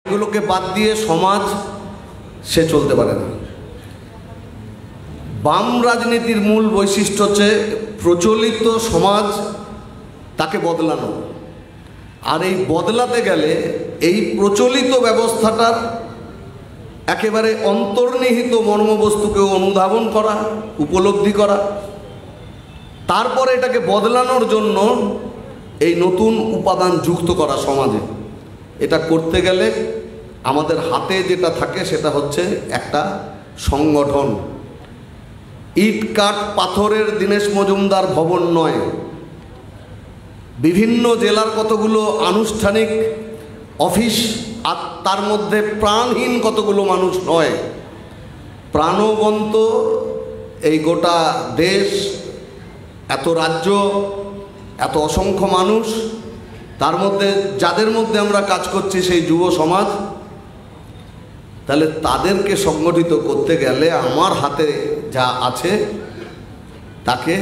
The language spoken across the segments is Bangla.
এগুলোকে বাদ দিয়ে সমাজ সে চলতে পারে না। বাম রাজনীতির মূল বৈশিষ্ট্য হচ্ছে প্রচলিত সমাজ তাকে বদলানো, আর এই বদলাতে গেলে এই প্রচলিত ব্যবস্থাটার একেবারে অন্তর্নিহিত মর্মবস্তুকে অনুধাবন করা, উপলব্ধি করা, তারপরে এটাকে বদলানোর জন্য এই নতুন উপাদান যুক্ত করা সমাজে। এটা করতে গেলে আমাদের হাতে যেটা থাকে সেটা হচ্ছে একটা সংগঠন। ইট কাঠ পাথরের দীনেশ মজুমদার ভবন নয়, বিভিন্ন জেলার কতগুলো আনুষ্ঠানিক অফিস আর তার মধ্যে প্রাণহীন কতগুলো মানুষ নয়, প্রাণবন্ত এই গোটা দেশ, এত রাজ্য, এত অসংখ্য মানুষ, তার মধ্যে যাদের মধ্যে আমরা কাজ করছি সেই যুব সমাজ। তাহলে তাদেরকে সংগঠিত করতে গেলে আমার হাতে যা আছে তাকে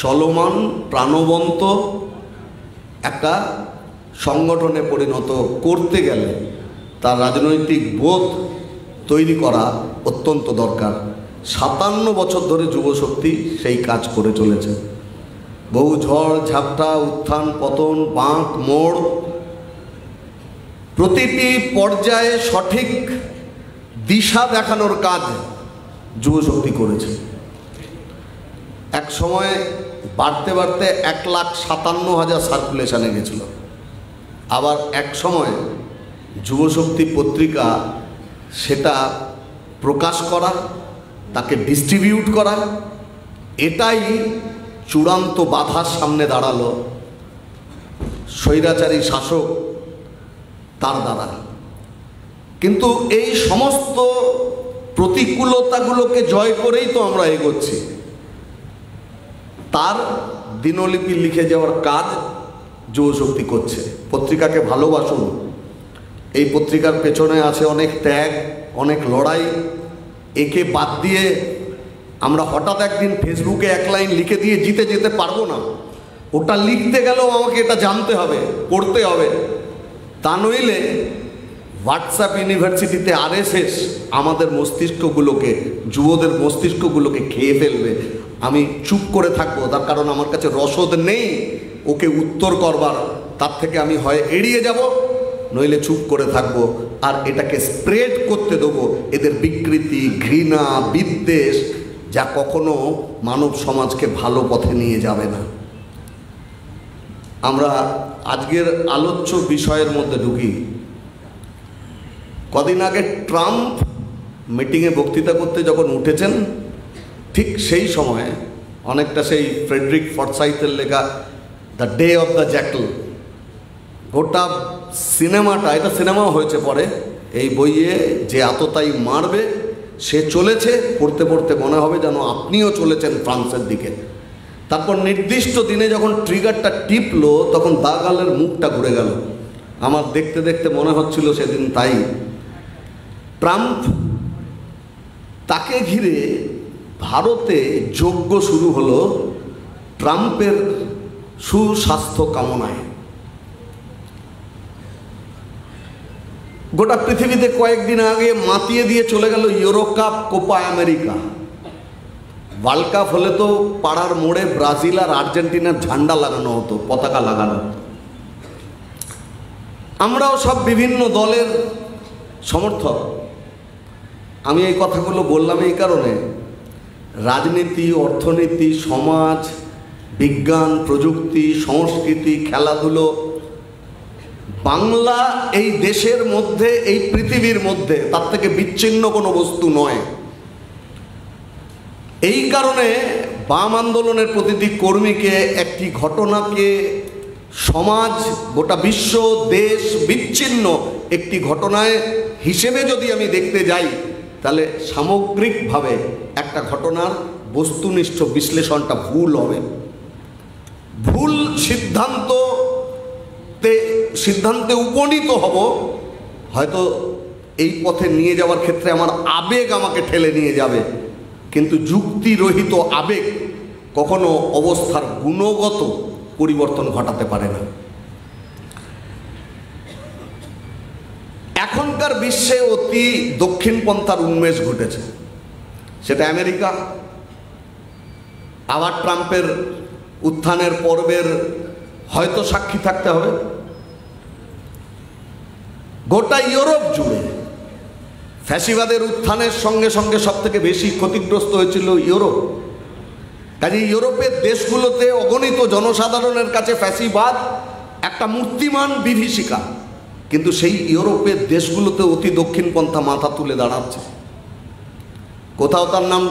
চলমান প্রাণবন্ত একটা সংগঠনে পরিণত করতে গেলে তার রাজনৈতিক বোধ তৈরি করা অত্যন্ত দরকার। 57 বছর ধরে যুবশক্তি সেই কাজ করে চলেছে। বহু ঝড় ঝাপটা, উত্থান পতন, বাঁক মোড়, প্রতিটি পর্যায়ে সঠিক দিশা দেখানোর কাজ যুবশক্তি করেছে। এক সময় বাড়তে বাড়তে 1,57,000 সার্কুলেশনে গেছিল। আবার এক সময় যুবশক্তি পত্রিকা সেটা প্রকাশ করা, তাকে ডিস্ট্রিবিউট করা, এটাই চূড়ান্ত বাধার সামনে দাঁড়ালো স্বৈরাচারী শাসক তার দ্বারা। কিন্তু এই সমস্ত প্রতিকূলতাগুলোকে জয় করেই তো আমরা এগোচ্ছি। তার দিনলিপি লিখে যাওয়ার কাজ যুবশক্তি করছে। পত্রিকাকে ভালোবাসুন। এই পত্রিকার পেছনে আছে অনেক ত্যাগ, অনেক লড়াই। একে বাদ দিয়ে আমরা হঠাৎ একদিন ফেসবুকে এক লাইন লিখে দিয়ে জিতে যেতে পারবো না। ওটা লিখতে গেলেও আমাকে এটা জানতে হবে, পড়তে হবে। তা নইলে হোয়াটসঅ্যাপ ইউনিভার্সিটিতে RSS আমাদের মস্তিষ্কগুলোকে, যুবদের মস্তিষ্কগুলোকে খেয়ে ফেলবে। আমি চুপ করে থাকবো, তার কারণ আমার কাছে রসদ নেই ওকে উত্তর করবার। তার থেকে আমি হয় এড়িয়ে যাব, নইলে চুপ করে থাকবো আর এটাকে স্প্রেড করতে দেবো, এদের বিকৃতি, ঘৃণা, বিদ্বেষ, যা কখনো মানব সমাজকে ভালো পথে নিয়ে যাবে না। আমরা আজকের আলোচ্য বিষয়ের মধ্যে ঢুকি। কদিন আগে ট্রাম্প মিটিংয়ে বক্তৃতা করতে যখন উঠেছেন, ঠিক সেই সময়ে অনেকটা সেই ফ্রেডরিক ফরসাইথের লেখা the day of the Jekyll, গোটা সিনেমাটা, এটা সিনেমাও হয়েছে পরে, এই বইয়ে যে আততায়ী মারবে সে চলেছে, পড়তে পড়তে মনে হবে যেন আপনিও চলেছেন ফ্রান্সের দিকে। তারপর নির্দিষ্ট দিনে যখন ট্রিগারটা টিপলো তখন দাগালের মুখটা ঘুরে গেল। আমার দেখতে দেখতে মনে হচ্ছিল সেদিন তাই। ট্রাম্প, তাকে ঘিরে ভারতে যজ্ঞ শুরু হলো ট্রাম্পের সুস্বাস্থ্য কামনায়। গোটা পৃথিবীতে কয়েকদিন আগে মাতিয়ে দিয়ে চলে গেল euro cup, Copa America. World cup হলে তো পাড়ার মোড়ে ব্রাজিল আর আর্জেন্টিনার ঝান্ডা লাগানো হতো, পতাকা লাগানো হতো। আমরাও সব বিভিন্ন দলের সমর্থক। আমি এই কথাগুলো বললাম এই কারণে, রাজনীতি, অর্থনীতি, সমাজ, বিজ্ঞান, প্রযুক্তি, সংস্কৃতি, খেলাধুলো, বাংলা এই দেশের মধ্যে, এই পৃথিবীর মধ্যে তার থেকে বিচ্ছিন্ন কোনো বস্তু নয়। এই কারণে বাম আন্দোলনের প্রতিটি কর্মীকে একটি ঘটনাকে সমাজ, গোটা বিশ্ব, দেশ বিচ্ছিন্ন একটি ঘটনায় হিসেবে যদি আমি দেখতে যাই, তাহলে সামগ্রিকভাবে একটা ঘটনার বস্তুনিষ্ঠ বিশ্লেষণটা ভুল হবে। ভুল সিদ্ধান্তে উপনীত হব, হয়তো এই পথে নিয়ে যাওয়ার ক্ষেত্রে আমার আবেগ আমাকে ঠেলে নিয়ে যাবে, কিন্তু যুক্তিরহিত আবেগ কখনো অবস্থার গুণগত পরিবর্তন ঘটাতে পারে না। এখনকার এখনকার বিশ্বে অতি দক্ষিণপন্থার উন্মেষ ঘটেছে, সেটা আমেরিকা, আবার ট্রাম্পের উত্থানের পর্বের হয়তো সাক্ষী থাকতে হবে। গোটা ইউরোপ জুড়ে ফ্যাসিবাদের উত্থানের সঙ্গে সঙ্গে সবথেকে বেশি ক্ষতিগ্রস্ত হয়েছিল ইউরোপ। কাজে ইউরোপের দেশগুলোতে অগণিত জনসাধারণের কাছে ফ্যাসিবাদ একটা মূর্তিমান বিভীষিকা, কিন্তু সেই ইউরোপের দেশগুলোতে অতি দক্ষিণপন্থা মাথা তুলে দাঁড়াচ্ছে। কোথাও তার নাম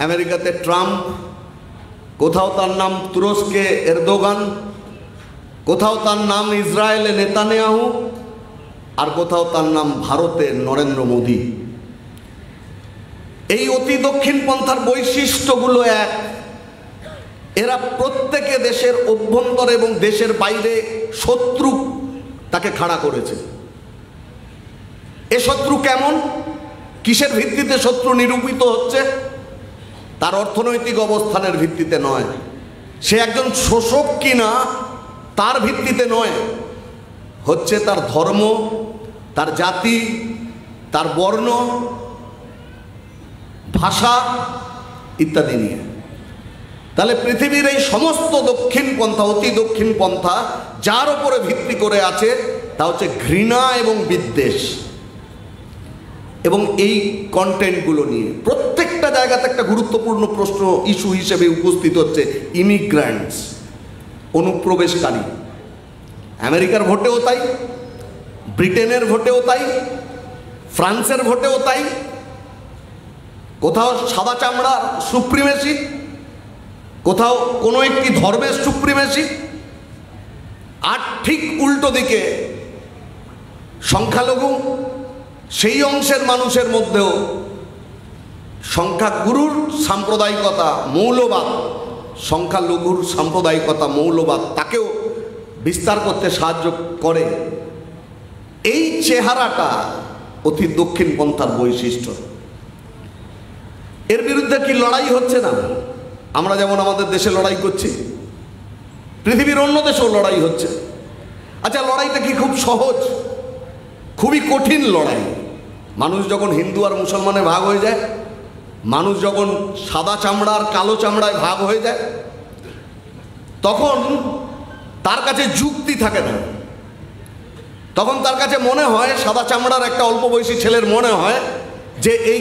আমেরিকাতে ট্রাম্প, কোথাও তার নাম তুরস্কে এরদোগান, কোথাও তার নাম ইসরায়েলে নেতানিয়াহু, আর কোথাও তার নাম ভারতে নরেন্দ্র মোদী। এই অতি দক্ষিণপন্থার বৈশিষ্ট্যগুলো এক, এরা প্রত্যেকে দেশের অভ্যন্তরে এবং দেশের বাইরে শত্রু তাকে খাড়া করেছে। এ শত্রু কেমন, কিসের ভিত্তিতে শত্রু নিরূপিত হচ্ছে? তার অর্থনৈতিক অবস্থানের ভিত্তিতে নয়, সে একজন শোষক কিনা তার ভিত্তিতে নয়, হচ্ছে তার ধর্ম, তার জাতি, তার বর্ণ, ভাষা ইত্যাদি নিয়ে। তাহলে পৃথিবীর এই সমস্ত দক্ষিণপন্থা, অতি দক্ষিণপন্থা যার উপরে ভিত্তি করে আছে তা হচ্ছে ঘৃণা এবং বিদ্বেষ। এবং এই কন্টেন্টগুলো নিয়ে প্রত্যেকটা জায়গাতে একটা গুরুত্বপূর্ণ প্রশ্ন ইস্যু হিসেবে উপস্থিত হচ্ছে ইমিগ্র্যান্টস, অনুপ্রবেশকারী। আমেরিকার ভোটেও তাই, ব্রিটেনের ভোটেও তাই, ফ্রান্সের ভোটেও তাই। কোথাও সাদা চামড়ার সুপ্রিমেসি, কোথাও কোনো একটি ধর্মের সুপ্রিমেসি, আর ঠিক উল্টো দিকে সংখ্যালঘু সেই অংশের মানুষের মধ্যেও সংখ্যাগুরুর সাম্প্রদায়িকতা, মৌলবাদ, সংখ্যালঘুর সাম্প্রদায়িকতা, মৌলবাদ তাকেও বিস্তার করতে সাহায্য করে। এই চেহারাটা অতি দক্ষিণপন্থার বৈশিষ্ট্য। এর বিরুদ্ধে কি লড়াই হচ্ছে না? আমরা যেমন আমাদের দেশে লড়াই করছি, পৃথিবীর অন্য দেশেও লড়াই হচ্ছে। আচ্ছা, লড়াইটা কি খুব সহজ? খুবই কঠিন লড়াই। মানুষ যখন হিন্দু আর মুসলমানে ভাগ হয়ে যায়, মানুষ যখন সাদা চামড়া আর কালো চামড়ায় ভাগ হয়ে যায়, তখন তার কাছে যুক্তি থাকে না। তখন তার কাছে মনে হয়, সাদা চামড়ার একটা অল্প বয়সী ছেলের মনে হয় যে এই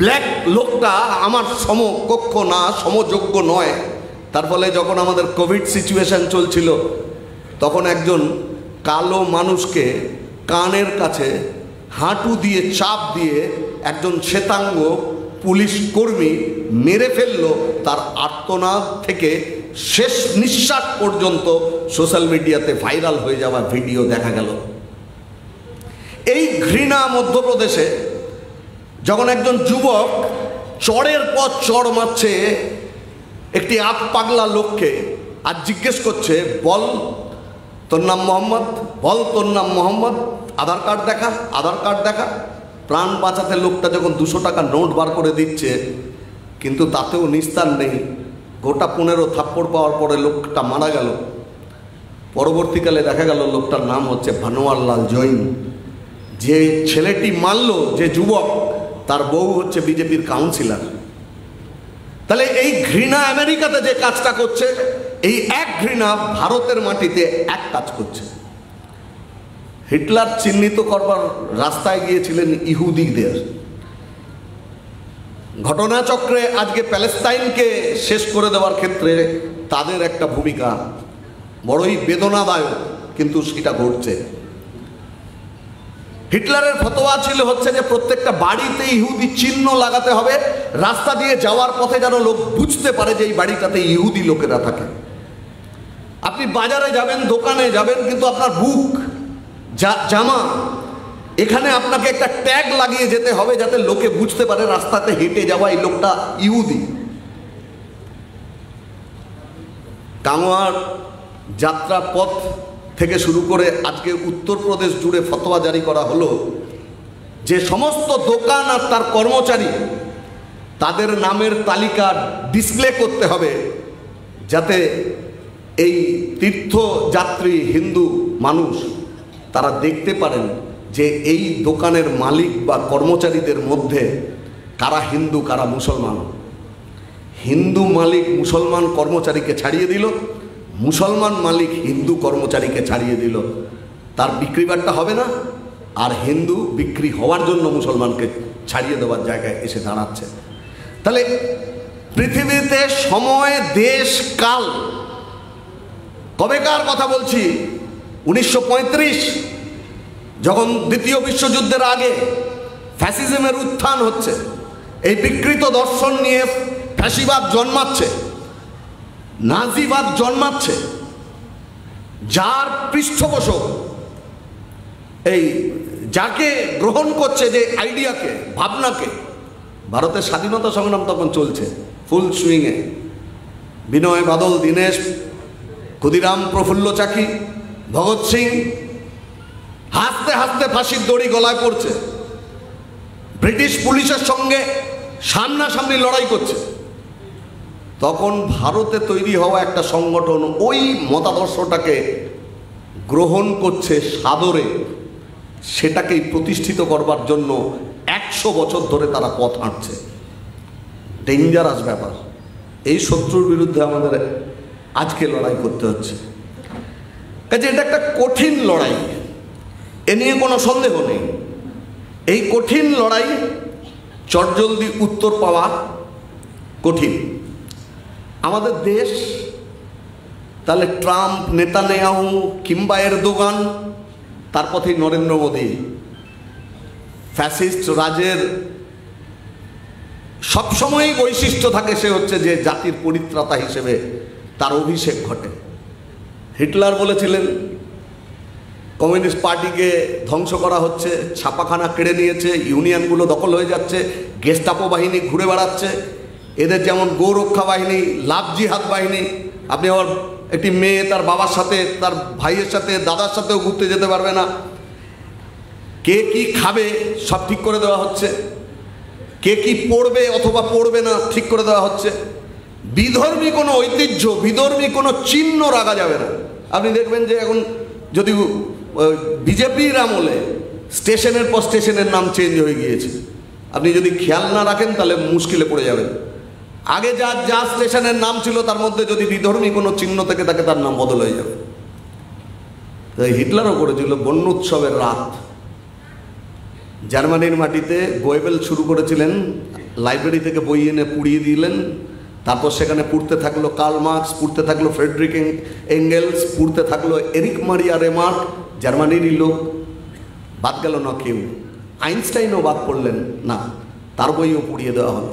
ব্ল্যাক লোকটা আমার সমকক্ষ না, সমযোগ্য নয়। তার ফলে যখন আমাদের কোভিড সিচুয়েশন চলছিল, তখন একজন কালো মানুষকে কানের কাছে হাঁটু দিয়ে চাপ দিয়ে একজন শ্বেতাঙ্গ পুলিশ কর্মী মেরে ফেললো। তার আর্তনাদ থেকে শেষ নিঃশ্বাস পর্যন্ত সোশ্যাল মিডিয়াতে ভাইরাল হয়ে যাওয়া ভিডিও দেখা গেল। এই ঘৃণা মধ্যপ্রদেশে যখন একজন যুবক চড়ের পর চড় মারছে একটি আত পাগলা লোককে, আর জিজ্ঞেস করছে, বল তোর নাম মোহাম্মদ, বল তোর নাম মোহাম্মদ, আধার কার্ড দেখা, আধার কার্ড দেখা। প্রাণ বাঁচাতে লোকটা যখন 200 টাকার নোট বার করে দিচ্ছে, কিন্তু তাতেও নিস্তার নেই। গোটা 15 থাপ্পড় পাওয়ার পরে লোকটা মারা গেল। পরবর্তীকালে দেখা গেল লোকটার নাম হচ্ছে ভানোয়ার লাল জৈন। যে ছেলেটি মারল, যে যুবক, তার বউ হচ্ছে বিজেপির কাউন্সিলর। তাহলে এই ঘৃণা আমেরিকাতে যে কাজটা করছে, এই এক ঘৃণা ভারতের মাটিতে এক কাজ করছে। হিটলার চিহ্নিত করবার রাস্তায় গিয়েছিলেন ইহুদিদের। ঘটনাচক্রে আজকে প্যালেস্তাইনকে শেষ করে দেওয়ার ক্ষেত্রে তাদের একটা ভূমিকা বড়ই বেদনাদায়ক, কিন্তু সেটা ঘটছে। হিটলারের ফতোয়া ছিল হচ্ছে যে প্রত্যেকটা বাড়িতে ইহুদি চিহ্ন লাগাতে হবে, রাস্তা দিয়ে যাওয়ার পথে যেন লোক বুঝতে পারে যে এই বাড়িটাতে ইহুদি লোকেরা থাকে। আপনি বাজারে যাবেন, দোকানে যাবেন, কিন্তু আপনার বুক, জামা, এখানে আপনাকে একটা ট্যাগ লাগিয়ে যেতে হবে যাতে লোকে বুঝতে পারে রাস্তাতে হেঁটে যাওয়া এই লোকটা ইহুদি। কাঙোয়ার যাত্রা পথ থেকে শুরু করে আজকে উত্তরপ্রদেশ জুড়ে ফতোয়া জারি করা হলো যে সমস্ত দোকান আর তার কর্মচারী তাদের নামের তালিকা ডিসপ্লে করতে হবে, যাতে এই তীর্থযাত্রী হিন্দু মানুষ তারা দেখতে পারেন যে এই দোকানের মালিক বা কর্মচারীদের মধ্যে কারা হিন্দু কারা মুসলমান। হিন্দু মালিক মুসলমান কর্মচারীকে ছাড়িয়ে দিল, মুসলমান মালিক হিন্দু কর্মচারীকে ছাড়িয়ে দিল। তার বিক্রিবারটা হবে না, আর হিন্দু বিক্রি হওয়ার জন্য মুসলমানকে ছাড়িয়ে দেওয়ার জায়গায় এসে দাঁড়াচ্ছে। তাহলে পৃথিবীতে সময়, দেশ, কাল, কবেকার কথা বলছি, 1935 যখন দ্বিতীয় বিশ্বযুদ্ধের আগে ফ্যাসিজমের উত্থান হচ্ছে, এই বিকৃত দর্শন নিয়ে ফ্যাসিবাদ জন্মাচ্ছে, নাজিবাদ জন্মাচ্ছে, যার পৃষ্ঠপোষক এই যাকে গ্রহণ করছে, যে আইডিয়াকে, ভাবনাকে, ভারতের স্বাধীনতা সংগ্রাম তখন চলছে ফুল সুইংয়ে। বিনয় বাদল দীনেশ, ক্ষুদিরাম প্রফুল্ল চাকি, ভগৎ সিং হাসতে হাসতে ফাঁসির দড়ি গলায় পড়ছে, ব্রিটিশ পুলিশের সঙ্গে সামনাসামনি লড়াই করছে। তখন ভারতে তৈরি হওয়া একটা সংগঠন ওই মতাদর্শটাকে গ্রহণ করছে সাদরে, সেটাকেই প্রতিষ্ঠিত করবার জন্য 100 বছর ধরে তারা পথ হাঁটছে। ডেঞ্জারাস ব্যাপার। এই শত্রুর বিরুদ্ধে আমাদের আজকে লড়াই করতে হচ্ছে। কাজে এটা একটা কঠিন লড়াই, এ নিয়ে কোনো সন্দেহ নেই। এই কঠিন লড়াই চটজলদি উত্তর পাওয়া কঠিন। আমাদের দেশ তাহলে ট্রাম্প, নেতানিয়াহু কিংবা এরদোগান, তার পথেই নরেন্দ্র মোদী, ফ্যাসিস্ট রাজের সবসময়ই বৈশিষ্ট্য থাকে, সে হচ্ছে যে জাতির পরিত্রাতা হিসেবে তার অভিষেক ঘটে। হিটলার বলেছিলেন কমিউনিস্ট পার্টিকে ধ্বংস করা হচ্ছে, ছাপাখানা কেড়ে নিয়েছে, ইউনিয়নগুলো দখল হয়ে যাচ্ছে, গেস্টাপো বাহিনী ঘুরে বেড়াচ্ছে, এদের যেমন গৌরক্ষা বাহিনী, লাভ জিহাদ বাহিনী। আপনি আবার একটি মেয়ে তার বাবার সাথে, তার ভাইয়ের সাথে, দাদার সাথেও ঘুরতে যেতে পারবে না। কে কি খাবে সব ঠিক করে দেওয়া হচ্ছে, কে কি পড়বে অথবা পড়বে না ঠিক করে দেওয়া হচ্ছে। বিধর্মী কোনো ঐতিহ্য, বিধর্মী কোনো চিহ্ন রাখা যাবে না। আপনি দেখবেন যে এখন যদি বিজেপির আমলে স্টেশনের পর স্টেশনের নাম চেঞ্জ হয়ে গিয়েছে, আপনি যদি খেয়াল না রাখেন তাহলে মুশকিলে পড়ে যাবেন। আগে যা যা স্টেশনের নাম ছিল তার মধ্যে যদি বিধর্মী কোনো চিহ্ন থেকে থাকে তার নাম বদল হয়ে যাবে। হিটলারও করেছিল বন্য উৎসবের রাত। জার্মানির মাটিতে গোয়েবেল শুরু করেছিলেন, লাইব্রেরি থেকে বই এনে পুড়িয়ে দিলেন, তারপর সেখানে পুড়তে থাকলো কার্ল মার্কস, পুড়তে থাকলো ফ্রেডরিক এঙ্গেলস, পুড়তে থাকলো এরিক মারিয়া রেমার্ক, জার্মানিরই লোক। বাদ গেল না কেউ, আইনস্টাইনও বাদ পড়লেন না, তার বইও পুড়িয়ে দেওয়া হলো।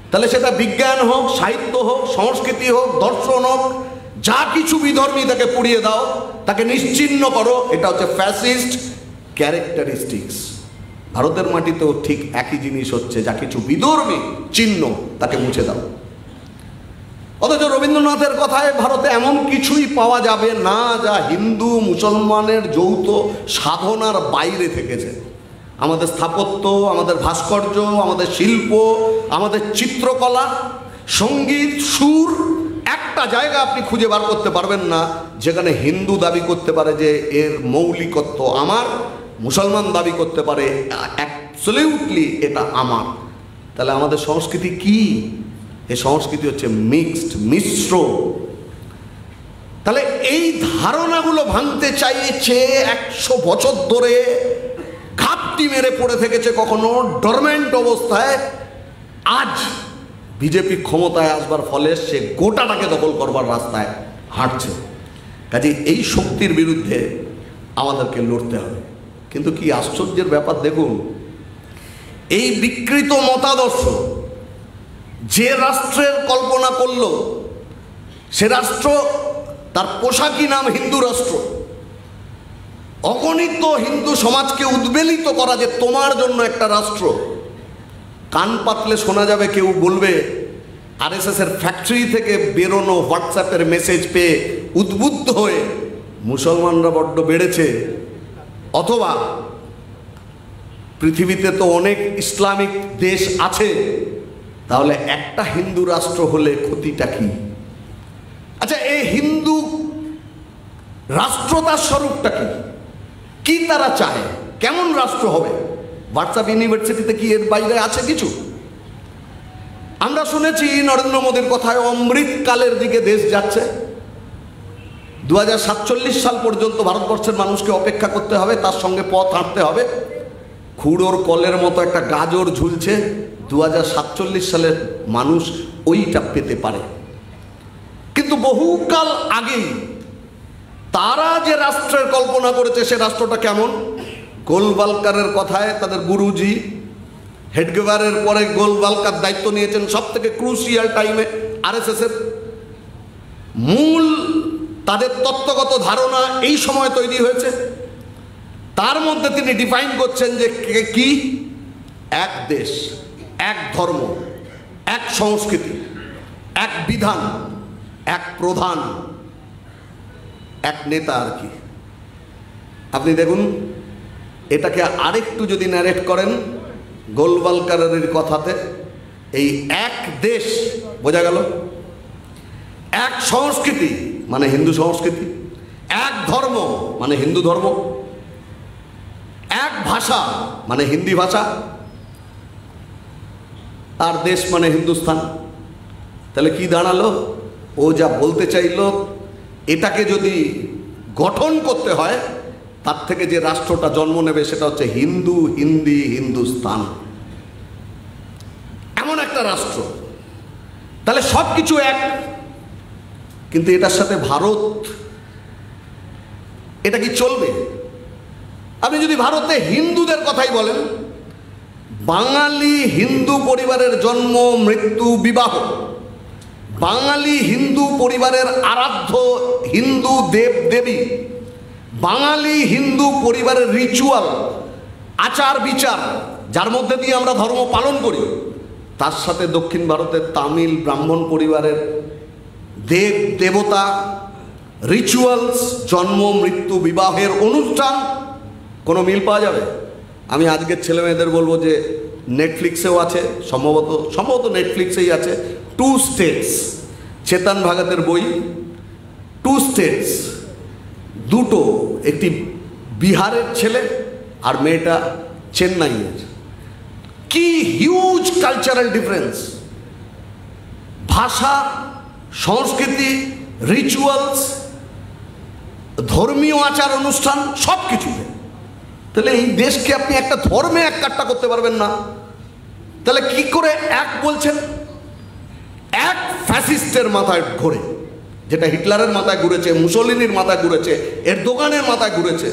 তাহলে সেটা বিজ্ঞান হোক, সাহিত্য হোক, সংস্কৃতি হোক, দর্শন হোক, যা কিছু বিধর্মী তাকে পুড়িয়ে দাও, তাকে নিশ্চিহ্ন করো। এটা হচ্ছে ফ্যাসিস্ট ক্যারেক্টারিস্টিক্স। ভারতের মাটিতেও ঠিক একই জিনিস হচ্ছে, যা কিছু বিধর্মী চিহ্ন তাকে মুছে দাও। অথচ রবীন্দ্রনাথের কথায় ভারতে এমন কিছুই পাওয়া যাবে না যা হিন্দু মুসলমানের যৌথ সাধনার বাইরে থেকেছে। আমাদের স্থাপত্য, আমাদের ভাস্কর্য, আমাদের শিল্প, আমাদের চিত্রকলা, সঙ্গীত, সুর, একটা জায়গা আপনি খুঁজে বার করতে পারবেন না যেখানে হিন্দু দাবি করতে পারে যে এর মৌলিকত্ব আমার, মুসলমান দাবি করতে পারে অ্যাবসলিউটলি এটা আমার। তাহলে আমাদের সংস্কৃতি কি? এই সংস্কৃতি হচ্ছে মিক্সড, মিশ্র। তাহলে এই ধারণাগুলো ভাঙতে চাইছে 100 বছর ধরে, ঘাপটি মেরে পড়ে থেকেছে কখনো ডরমেন্ট অবস্থায়। আজ বিজেপি ক্ষমতায় আসবার ফলে সে গোটাটাকে দখল করবার রাস্তায় হাঁটছে। কাজে এই শক্তির বিরুদ্ধে আমাদেরকে লড়তে হবে। কিন্তু কি আশ্চর্যের ব্যাপার দেখুন, এই বিকৃত মতাদর্শ যে রাষ্ট্রের কল্পনা করল, সে রাষ্ট্র, তার পোশাকি নাম হিন্দু রাষ্ট্র, অগণিত হিন্দু সমাজকে উদ্বেলিত করা যে তোমার জন্য একটা রাষ্ট্র। কান পাতলে শোনা যাবে কেউ বলবে আরএসএস এর ফ্যাক্টরি থেকে বেরোনো হোয়াটসঅ্যাপের মেসেজ পেয়ে উদ্বুদ্ধ হয়ে মুসলমানরা বড্ড বেড়েছে, অথবা পৃথিবীতে তো অনেক ইসলামিক দেশ আছে, তাহলে একটা হিন্দু রাষ্ট্র হলে ক্ষতিটা কি? আচ্ছা, এই হিন্দু রাষ্ট্রতার স্বরূপটা কি? কি তারা চায়? কেমন রাষ্ট্র হবে? হোয়াটসঅ্যাপ ইউনিভার্সিটিতে কি এর বাইরে আছে কিছু? আমরা শুনেছি নরেন্দ্র মোদীর কথায় অমৃতকালের দিকে দেশ যাচ্ছে। 2047 সাল পর্যন্ত ভারতবর্ষের মানুষকে অপেক্ষা করতে হবে, তার সঙ্গে পথ হাঁটতে হবে। খুঁড়োর কলের মতো একটা গাজর ঝুলছে, 2047 সালের মানুষ ওইটা পেতে পারে। কিন্তু বহুকাল আগেই তারা যে রাষ্ট্রের কল্পনা করেছে, সে রাষ্ট্রটা কেমন? গোলওয়ালকারের কথায় তাদের গুরুজি হেডগেভারের পরে গোলওয়ালকার দায়িত্ব নিয়েছেন সব থেকে ক্রুশিয়াল টাইমে। আরএসএস এর মূল তাদের তত্ত্বগত ধারণা এই সময় তৈরি হয়েছে। তার মধ্যে তিনি ডিফাইন করছেন যে কি? এক দেশ, এক ধর্ম, এক সংস্কৃতি, এক বিধান, এক প্রধান, এক নেতা আর কি। আপনি দেখুন, এটাকে আরেকটু যদি ন্যারেট করেন গোলওয়ালকারের কথাতে, এই এক দেশ বোঝা গেল, এক সংস্কৃতি মানে হিন্দু সংস্কৃতি, এক ধর্ম মানে হিন্দু ধর্ম, এক ভাষা মানে হিন্দি ভাষা, আর দেশ মানে হিন্দুস্তান। তাহলে কি দাঁড়ালো? ও যা বলতে চাইলো, এটাকে যদি গঠন করতে হয়, তার থেকে যে রাষ্ট্রটা জন্ম নেবে সেটা হচ্ছে হিন্দু, হিন্দি, হিন্দুস্তান, এমন একটা রাষ্ট্র। তাহলে সব কিছু এক, কিন্তু এটার সাথে ভারত, এটা কি চলবে? আপনি যদি ভারতে হিন্দুদের কথাই বলেন, বাঙালি হিন্দু পরিবারের জন্ম, মৃত্যু, বিবাহ, বাঙালি হিন্দু পরিবারের আরাধ্য হিন্দু দেব দেবী, বাঙালি হিন্দু পরিবারের রিচুয়াল, আচার বিচার, যার মধ্যে দিয়ে আমরা ধর্ম পালন করি, তার সাথে দক্ষিণ ভারতের তামিল ব্রাহ্মণ পরিবারের দেব দেবতা, রিচুয়ালস, জন্ম, মৃত্যু, বিবাহের অনুষ্ঠান, কোনো মিল পাওয়া যাবে? আমি আজকের ছেলে মেয়েদের বলবো যে নেটফ্লিক্সেও আছে, সম্ভবত নেটফ্লিক্সেই আছে, 2 স্টেটস, চেতন ভাগতের বই, 2 স্টেটস, দুটো, একটি বিহারের ছেলে আর মেয়েটা চেন্নাইয়ের। কি হিউজ কালচারাল ডিফারেন্স, ভাষা, সংস্কৃতি, রিচুয়ালস, ধর্মীয় আচার অনুষ্ঠান, সব কিছুতে। তাহলে এই দেশকে আপনি একটা ধর্মে এক কাট্টা করতে পারবেন না। তাহলে কি করে এক বলছেন? এক ফ্যাসিস্টের মাথায় ঘুরে, যেটা হিটলারের মাথায় ঘুরেছে, মুসলিনির মাথায় ঘুরেছে, এরদোগানের মাথায় ঘুরেছে,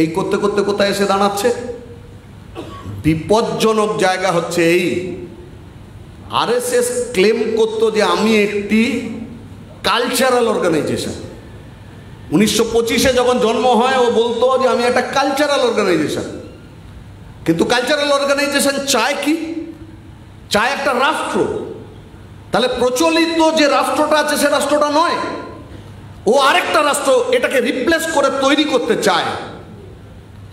এই করতে করতে কোথায় এসে দাঁড়াচ্ছে? বিপজ্জনক জায়গা হচ্ছে এই, আরএসএস ক্লেম করতো যে আমি একটি কালচারাল অর্গানাইজেশন। 1925-এ যখন জন্ম হয়, ও বলতো যে আমি একটা কালচারাল অর্গানাইজেশন। কিন্তু কালচারাল অর্গানাইজেশন চায় কি? চায় একটা রাষ্ট্র। তাহলে প্রচলিত যে রাষ্ট্রটা আছে সে রাষ্ট্রটা নয়, ও আরেকটা রাষ্ট্র এটাকে রিপ্লেস করে তৈরি করতে চায়।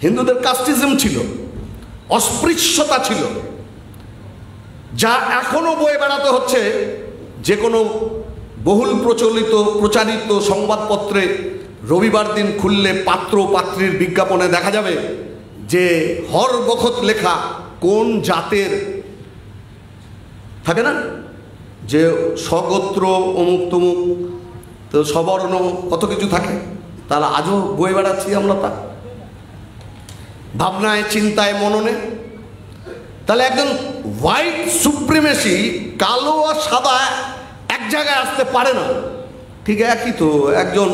হিন্দুদের কাস্টিজম ছিল, অস্পৃশ্যতা ছিল, যা এখনো বয়ে বেড়াতে হচ্ছে। যে কোনো বহুল প্রচারিত সংবাদপত্রে রবিবার দিন খুললে পাত্র পাত্রীর বিজ্ঞাপনে দেখা যাবে যে হর বখত লেখা কোন জাতের থাকে না, যে স্বগোত্র অমুক তমুক, তো সবর্ণ, কত কিছু থাকে। তাহলে আজও বয়ে বেড়াচ্ছি আমরা তা ভাবনায়, চিন্তায়, মননে। তাহলে একজন হোয়াইট সুপ্রিমেসি, কালো আর সাদা এক জায়গায় আসতে পারে না। ঠিক একই তো একজন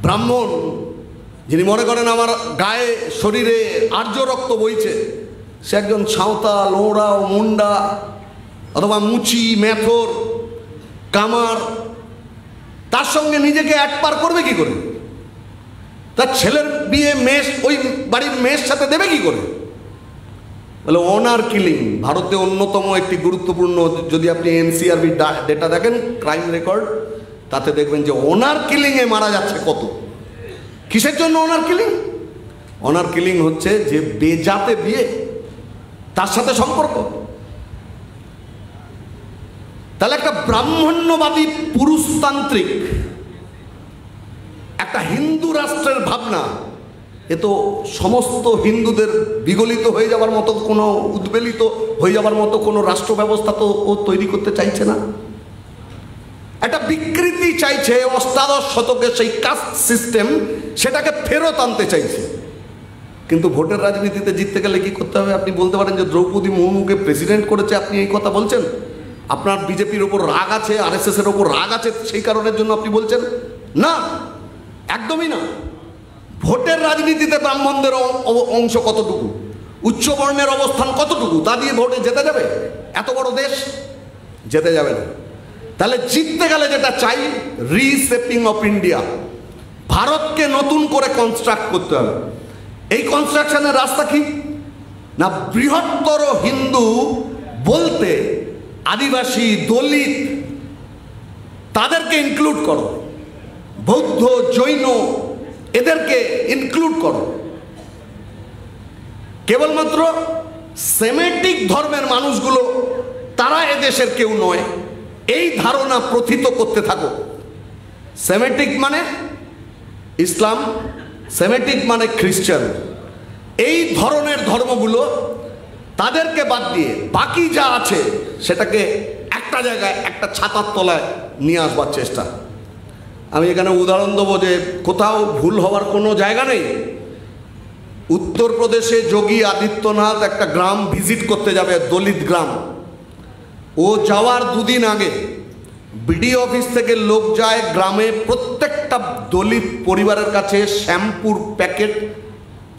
ব্রাহ্মণ যিনি মনে করেন আমার গায়ে শরীরে আর্য রক্ত বইছে, সে একজন সাঁওতাল, ওঁড়াও, মুন্ডা অথবা মুচি, মেথর, কামার, তার সঙ্গে নিজেকে এক পার করবে কি করে? তার ছেলের বিয়ে মেষ ওই বাড়ির মেয়ের সাথে দেবে কি করে? বলে অনার কিলিং ভারতে অন্যতম একটি গুরুত্বপূর্ণ, যদি আপনি এনসিআরবি ডেটা দেখেন, ক্রাইম রেকর্ড, তাতে দেখবেন যে অনার কিলিংয়ে মারা যাচ্ছে কত। কিসের জন্য অনার কিলিং? অনার কিলিং হচ্ছে যে বেজাতে বিয়ে, তার সাথে সম্পর্ক। তাহলে একটা ব্রাহ্মণ্যবাদী পুরুষতান্ত্রিক একটা হিন্দু রাষ্ট্রের ভাবনা, এ তো সমস্ত হিন্দুদের বিগলিত হয়ে যাবার মতো, কোনো উদ্বেলিত হয়ে যাবার মতো কোনো রাষ্ট্র ব্যবস্থা তো ও তৈরি করতে চাইছে না। একটা বিকৃতি চাইছে, অষ্টাদশ শতকের সেই কাস্ট সিস্টেম, সেটাকে ফেরত আনতে চাইছে। কিন্তু ভোটের রাজনীতিতে জিততে গেলে কি করতে হবে? আপনি বলতে পারেন যে দ্রৌপদী মুর্মুকে প্রেসিডেন্ট করেছে, আপনি এই কথা বলছেন? আপনার বিজেপির ওপর রাগ আছে, আরএসএস এর ওপর রাগ আছে, সেই কারণের জন্য আপনি বলছেন? না, একদমই না। ভোটের রাজনীতিতে ব্রাহ্মণদের অংশ কতটুকু, উচ্চবর্ণের অবস্থান কতটুকু, তা দিয়ে ভোটে যেতে যাবে? এত বড় দেশ যেতে যাবে না। তাহলে জিততে গেলে যেটা চাই, রিশেপিং অফ ইন্ডিয়া, ভারতকে নতুন করে কনস্ট্রাক্ট করতে হবে। এই কনস্ট্রাকশনের রাস্তা কি না, বৃহত্তর হিন্দু বলতে আদিবাসী, দলিত, তাদেরকে ইনক্লুড করো, বৌদ্ধ, জৈন, এদেরকে ইনক্লুড করো। কেবলমাত্র সেমেটিক ধর্মের মানুষগুলো তারা এদেশের কেউ নয়, এই ধারণা প্রথিত করতে থাকো। সেমেটিক মানে ইসলাম, সেমেটিক মানে খ্রিস্টান, এই ধরনের ধর্মগুলো তাদেরকে বাদ দিয়ে বাকি যা আছে সেটাকে একটা জায়গায়, একটা ছাতার তলায় নিয়ে আসবার চেষ্টা। আমি এখানে উদাহরণ দেবো যে কোথাও ভুল হওয়ার কোনো জায়গা নেই। উত্তরপ্রদেশে যোগী আদিত্যনাথ একটা গ্রাম ভিজিট করতে যাবে, দলিত গ্রাম। ও যাওয়ার দুদিন আগে বিডিও অফিস থেকে লোক যায় গ্রামে, প্রত্যেকটা দলিত পরিবারের কাছে শ্যাম্পুর প্যাকেট,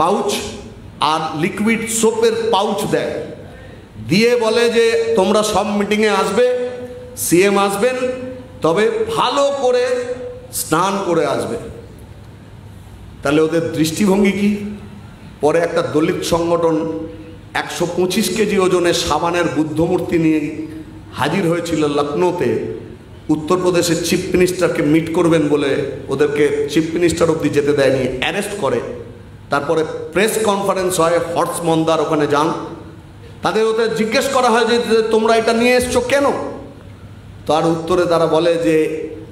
পাউচ আর লিকুইড সোপের পাউচ দেয়, দিয়ে বলে যে তোমরা সব মিটিংয়ে আসবে, সিএম আসবেন, তবে ভালো করে স্নান করে আসবে। তাহলে ওদের দৃষ্টিভঙ্গি কি? পরে একটা দলিত সংগঠন 125 কেজি ওজনের সাবানের বুদ্ধমূর্তি নিয়ে হাজির হয়েছিল লখনৌতে। উত্তরপ্রদেশের চিফ মিনিস্টারকে মিট করবেন বলে ওদেরকে চিফ মিনিস্টার অবধি যেতে দেয়নি, অ্যারেস্ট করে। তারপরে প্রেস কনফারেন্স হয়, হর্ষ মন্দার ওখানে যান, ওদের জিজ্ঞেস করা হয় যে তোমরা এটা নিয়ে এসছো কেন? তার উত্তরে তারা বলে যে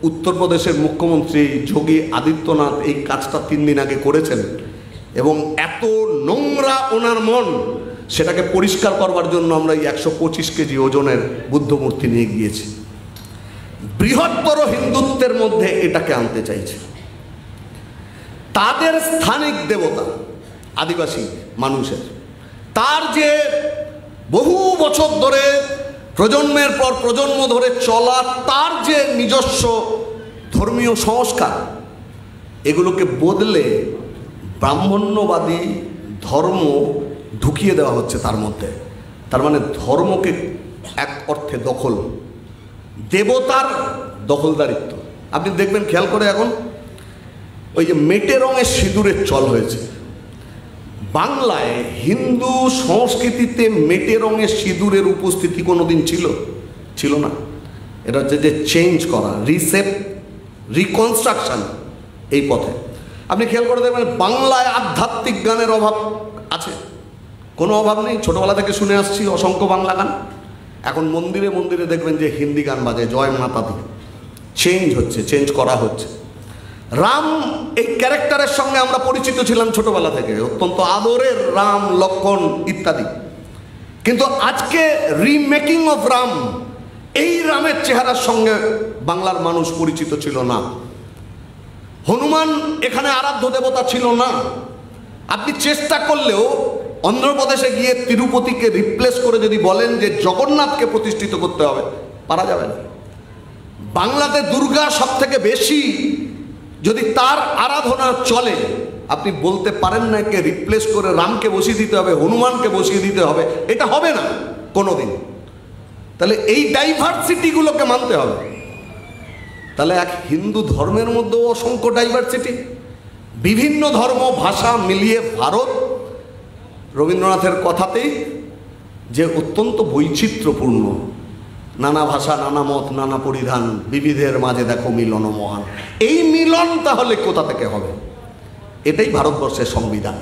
উত্তরপ্রদেশের মুখ্যমন্ত্রী যোগী আদিত্যনাথ এই কাজটা 3 দিন আগে করেছেন এবং এত নোংরা ওনার মন, সেটাকে পরিষ্কার করবার জন্য আমরা এই 125 কেজি ওজনের বুদ্ধমূর্তি নিয়ে গিয়েছি। বৃহত্তর হিন্দুত্বের মধ্যে এটাকে আনতে চাইছে। তাদের স্থানিক দেবতা আদিবাসী মানুষের, তার যে বহু বছর ধরে প্রজন্মের পর প্রজন্ম ধরে চলা তার যে নিজস্ব ধর্মীয় সংস্কার, এগুলোকে বদলে ব্রাহ্মণ্যবাদী ধর্ম ঢুকিয়ে দেওয়া হচ্ছে তার মধ্যে। তার মানে ধর্মকে এক অর্থে দখল, দেবতার দখলদারিত্ব। আপনি দেখবেন খেয়াল করে, এখন ওই যে মেটে রঙের সিঁদুরের চল হয়েছে বাংলায়। হিন্দু সংস্কৃতিতে মেটে রঙের সিঁদুরের উপস্থিতি কোনোদিন ছিল না। এটা হচ্ছে যে চেঞ্জ করা, রিসেপ, রিকনস্ট্রাকশন, এই পথে। আপনি খেয়াল করে দেখবেন বাংলায় আধ্যাত্মিক গানের অভাব আছে? কোনো অভাব নেই, ছোটবেলা থেকে শুনে আসছি অসংখ্য বাংলা গান। এখন মন্দিরে মন্দিরে দেখবেন যে হিন্দি গান বাজে, জয় মাতা দি। চেঞ্জ হচ্ছে, চেঞ্জ করা হচ্ছে। রাম এই ক্যারেক্টারের সঙ্গে আমরা পরিচিত ছিলাম ছোটবেলা থেকে, অত্যন্ত আদরের রাম, লক্ষ্মণ ইত্যাদি। কিন্তু আজকে রিমেকিং অফ রাম, এই রামের চেহারার সঙ্গে বাংলার মানুষ পরিচিত ছিল না। হনুমান এখানে আরাধ্য দেবতা ছিল না। আপনি চেষ্টা করলেও অন্ধ্রপ্রদেশে গিয়ে তিরুপতিকে রিপ্লেস করে যদি বলেন যে জগন্নাথকে প্রতিষ্ঠিত করতে হবে, পারা যাবে না। বাংলাতে দুর্গা সব থেকে বেশি, যদি তার আরাধনা চলে, আপনি বলতে পারেন না কে রিপ্লেস করে রামকে বসিয়ে দিতে হবে, হনুমানকে বসিয়ে দিতে হবে, এটা হবে না কোনোদিন। তাহলে এই ডাইভার্সিটিগুলোকে মানতে হবে। তাহলে এক হিন্দু ধর্মের মধ্যেও অসংখ্য ডাইভার্সিটি, বিভিন্ন ধর্ম ভাষা মিলিয়ে ভারত রবীন্দ্রনাথের কথাতেই যে অত্যন্ত বৈচিত্র্যপূর্ণ, নানা ভাষা, নানা মত, নানা পরিধান, বিবিধের মাঝে দেখো মিলন মহান। এই মিলন তাহলে কোথা থেকে হবে? এটাই ভারতবর্ষের সংবিধান।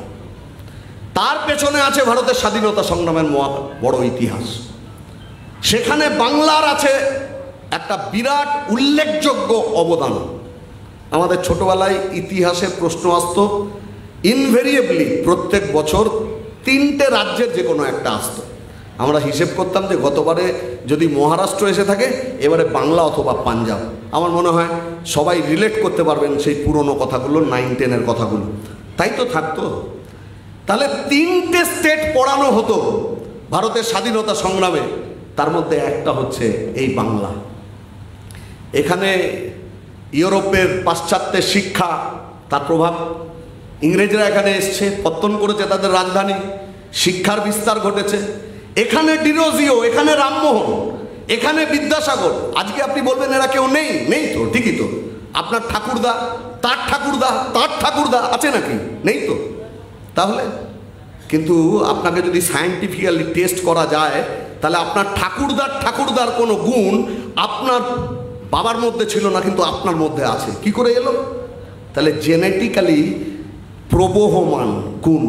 তার পেছনে আছে ভারতের স্বাধীনতা সংগ্রামের বড় ইতিহাস। সেখানে বাংলার আছে একটা বিরাট উল্লেখযোগ্য অবদান। আমাদের ছোটবেলায় ইতিহাসের প্রশ্ন আসত ইনভেরিয়েবলি প্রত্যেক বছর 3টে রাজ্যের যে কোনো একটা আসতো। আমরা হিসেব করতাম যে গতবারে যদি মহারাষ্ট্র এসে থাকে, এবারে বাংলা অথবা পাঞ্জাব। আমার মনে হয় সবাই রিলেট করতে পারবেন সেই পুরনো কথাগুলো, 9-10-এর কথাগুলো। তাই তো থাকতো। তাহলে 3টে স্টেট পড়ানো হতো ভারতের স্বাধীনতা সংগ্রামে, তার মধ্যে একটা হচ্ছে এই বাংলা। এখানে ইউরোপের পাশ্চাত্যের শিক্ষা, তার প্রভাব, ইংরেজরা এখানে এসছে, পত্তন করেছে তাদের রাজধানী, শিক্ষার বিস্তার ঘটেছে। এখানে ডিরোজিও, এখানে রামমোহন, এখানে বিদ্যাসাগর। আজকে আপনি বলবেন এরা কেউ নেই, নেই তো, ঠিকই তো। আপনার ঠাকুরদা, তার ঠাকুরদা, তার ঠাকুরদা আছে নাকি? নেই তো। তাহলে কিন্তু আপনাকে যদি সায়েন্টিফিক্যালি টেস্ট করা যায়, তাহলে আপনার ঠাকুরদার কোনো গুণ আপনার বাবার মধ্যে ছিল না, কিন্তু আপনার মধ্যে আছে। কি করে এলো? তাহলে জেনেটিক্যালি প্রবহমান গুণ।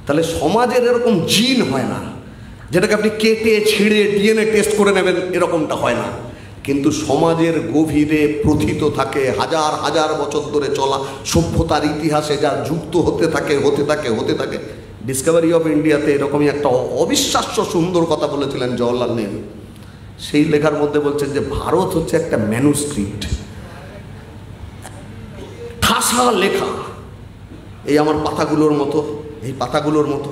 তাহলে সমাজের এরকম জিন হয় না যেটাকে আপনি কেটে ছিঁড়ে ডিএনএ টেস্ট করে নেবেন, এরকমটা হয় না। কিন্তু সমাজের গভীরে প্রথিত থাকে, হাজার হাজার বছর ধরে চলা সভ্যতার ইতিহাসে যা যুক্ত হতে থাকে। ডিসকভারি অফ ইন্ডিয়াতে এরকমই একটা অবিশ্বাস্য সুন্দর কথা বলেছিলেন জওহরলাল নেহরু। সেই লেখার মধ্যে বলছেন যে ভারত হচ্ছে একটা ম্যানুস্ক্রিপ্ট, ঠাসা লেখা, এই আমার পাতাগুলোর মতো, এই পাতাগুলোর মতো।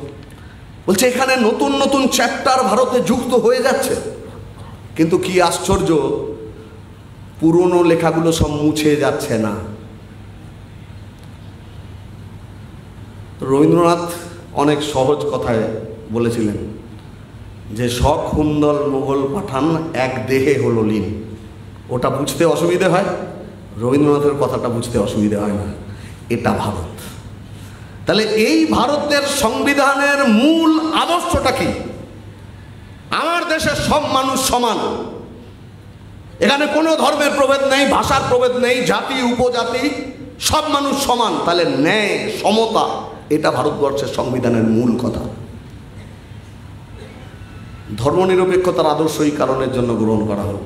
বলছে এখানে নতুন নতুন চ্যাপ্টার ভারতে যুক্ত হয়ে যাচ্ছে, কিন্তু কি আশ্চর্য, পুরনো লেখাগুলো সব মুছে যাচ্ছে না। রবীন্দ্রনাথ অনেক সহজ কথায় বলেছিলেন যে শখ হুন্দল মোগল পাঠান এক দেহে হলো লীন। ওটা বুঝতে অসুবিধে হয়, রবীন্দ্রনাথের কথাটা বুঝতে অসুবিধে হয় না। এটা ভারত। তাহলে এই ভারতের সংবিধানের মূল আদর্শটা কি? আমার দেশের সব মানুষ সমান, এখানে কোনো ধর্মের প্রভেদ নেই, ভাষার প্রভেদ নেই, জাতি উপজাতি, সব মানুষ সমান। তাহলে ন্যায়, সমতা, এটা ভারতবর্ষের সংবিধানের মূল কথা। ধর্মনিরপেক্ষতার আদর্শ এই কারণের জন্য গ্রহণ করা হলো।